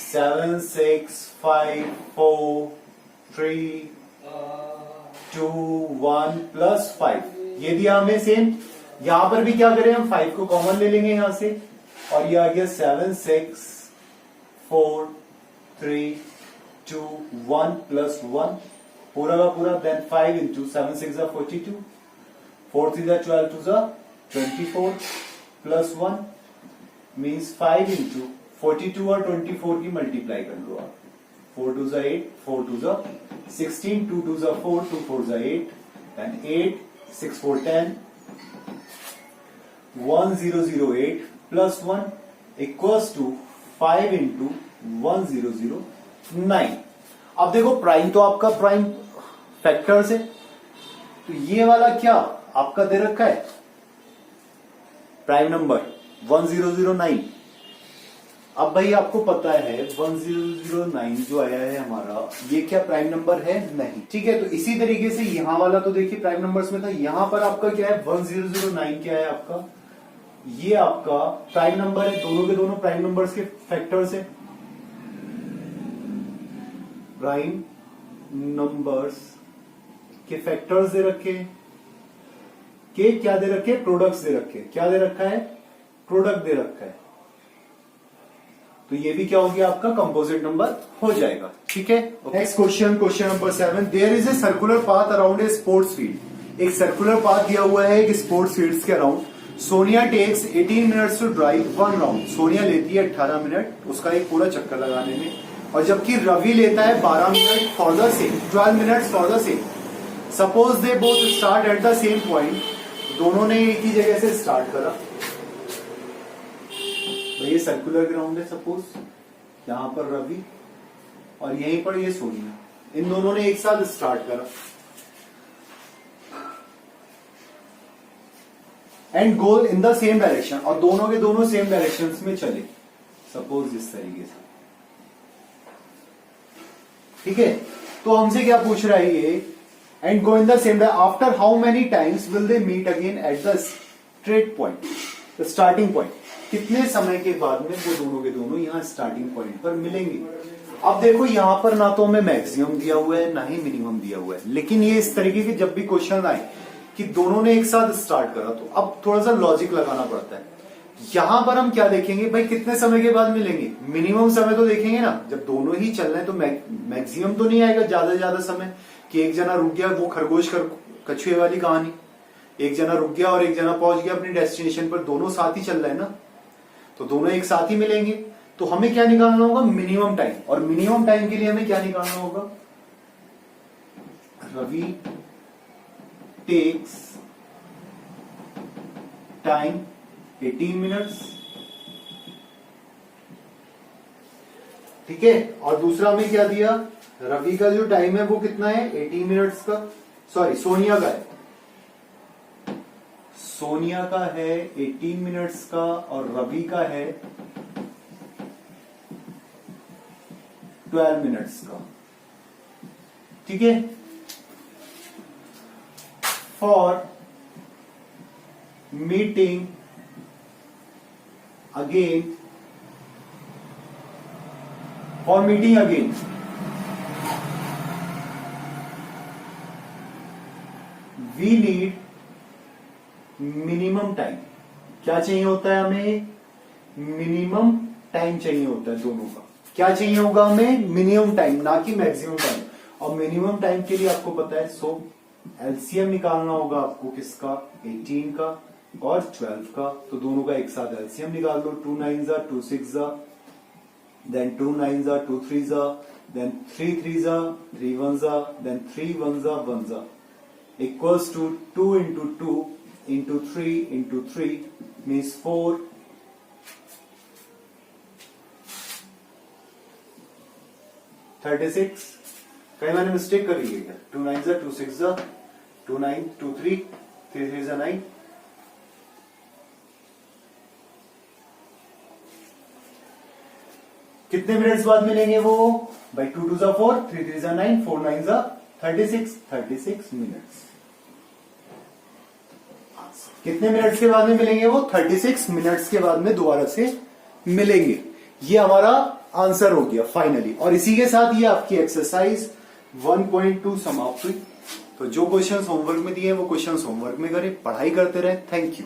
7 6 5 4 3 2 1 प्लस 5 ये दिया हमें सेम। यहां पर भी क्या करें हम 5 को कॉमन ले लेंगे यहां से, और ये आ गया 7 6 4 3 2 1 प्लस 1 पूरा का पूरा। Then 5 into 7 6 42, 4 3 12 2 24 plus 1 means 5 into 42 और 24 की मल्टीप्लाई कर लो आप। 4 2 8, 4 2 16, 2 2 4, 2 4 8, then 8 6 4 10, 1 0 0 8 plus 1 equals to 5 into 1 0 0 9। अब देखो प्राइम तो आपका प्राइम फैक्टर्स है, तो ये वाला क्या आपका दे रखा है प्राइम नंबर 1009। अब भाई आपको पता है 1009 जो आया है हमारा, ये क्या प्राइम नंबर है, नहीं। ठीक है, तो इसी तरीके से यहां वाला तो देखिए प्राइम नंबर्स में था, यहां पर आपका क्या है 1009 क्या है आपका, ये आपका प्राइम नंबर है। दोनों के दोनों प्राइम नंबर्स के फैक्टर्स है। प्राइम नंबर्स के फैक्टर्स दे रखे हैं, के क्या दे रखे, प्रोडक्ट्स दे रखे। क्या दे रखा है, प्रोडक्ट दे रखा है। तो ये भी क्या हो गया आपका कंपोजिट नंबर हो जाएगा। ठीक है, next question, question number 7। There is a circular path around a sports field. एक सर्कुलर पाथ दिया हुआ है एक स्पोर्ट्स फील्ड के around. Sonia takes 18 minutes to drive 1 round. Sonia लेती है 18 मिनट उसका एक पूरा चक्कर लगाने में, और जबकि रवि लेता है 12 minute for the same, 12 minutes for the same. Suppose they both start at the same point. दोनों ने एक ही जगह से स्टार्ट करा। ये सर्कुलर ग्राउंड है, सपोज यहां पर रवि और यहीं पर ये सोनिया, इन दोनों ने एक साथ स्टार्ट करा and goal in the same direction, और दोनों के दोनों सेम डायरेक्शंस में चले, सपोज इस तरीके से। ठीक है, तो हमसे क्या पूछ रहा है ये, and go in the same after how many times will they meet again at the straight point, the starting point. कितने समय के बाद में वो दोनों के दोनों यहाँ स्टार्टिंग पॉइंट पर मिलेंगे। अब देखो यहाँ पर ना तो हमें मैक्सिमम दिया हुआ है ना ही मिनिमम दिया हुआ है, लेकिन ये इस तरीके के जब भी क्वेश्चन आए कि दोनों ने एक साथ स्टार्ट करा तो अब थोड़ा सा लॉजिक लगाना पड़ता है। यहां पर हम क्या देखेंगे भाई, कितने समय के बाद मिलेंगे, मिनिमम समय तो देखेंगे ना। जब दोनों ही चल रहे हैं तो मैक्सिमम तो नहीं आएगा ज्यादा से ज्यादा समय कि एक जना रुक गया, वो खरगोश कछुए वाली कहानी, एक जना रुक गया और एक जना पहुंच गया अपनी डेस्टिनेशन पर, दोनों साथ ही चल रहे हैं ना, तो दोनों एक साथ ही मिलेंगे। तो हमें क्या निकालना होगा, मिनिमम टाइम। और मिनिमम टाइम के लिए हमें क्या निकालना होगा, रवि टेक्स टाइम 18 मिनट्स, ठीक है। और दूसरा हमें क्या दिया, रवि का जो टाइम है वो कितना है 18 मिनट्स का, सॉरी सोनिया का है, सोनिया का है 18 मिनट्स का और रवि का है 12 मिनट्स का, ठीक है। For meeting again, for meeting again we need minimum time. क्या चाहिए होता है हमें, मिनिमम टाइम चाहिए होता है दोनों का। क्या चाहिए होगा हमें, मिनिमम टाइम, ना कि मैक्सिमम टाइम। और मिनिमम टाइम के लिए आपको पता है, सो एलसीएम निकालना होगा आपको किसका, 18 का और 12 का। तो दोनों का एक साथ एलसीएम निकाल दो, 2 9 2 6 then 2 9 2 3 then 3 3 3 1 then 3 1 1 equals to 2 into 2 into 3 into 3 means 4 36। कहीं मैंने मिस्टेक कर ली है क्या, 2 9 2 6 2 9 2 3 3 3 9। कितने मिनट्स बाद मिलेंगे वो भाई, 2 2 4 3 3 9 4 9 36 मिनट्स। कितने मिनट्स के बाद में मिलेंगे वो, 36 मिनट्स के बाद में दोबारा से मिलेंगे। ये हमारा आंसर हो गया फाइनली। और इसी के साथ ये आपकी एक्सरसाइज 1.2 समाप्त हुई। तो जो क्वेश्चंस होमवर्क में दिए हैं वो क्वेश्चंस होमवर्क में करें, पढ़ाई करते रहे। Thank you.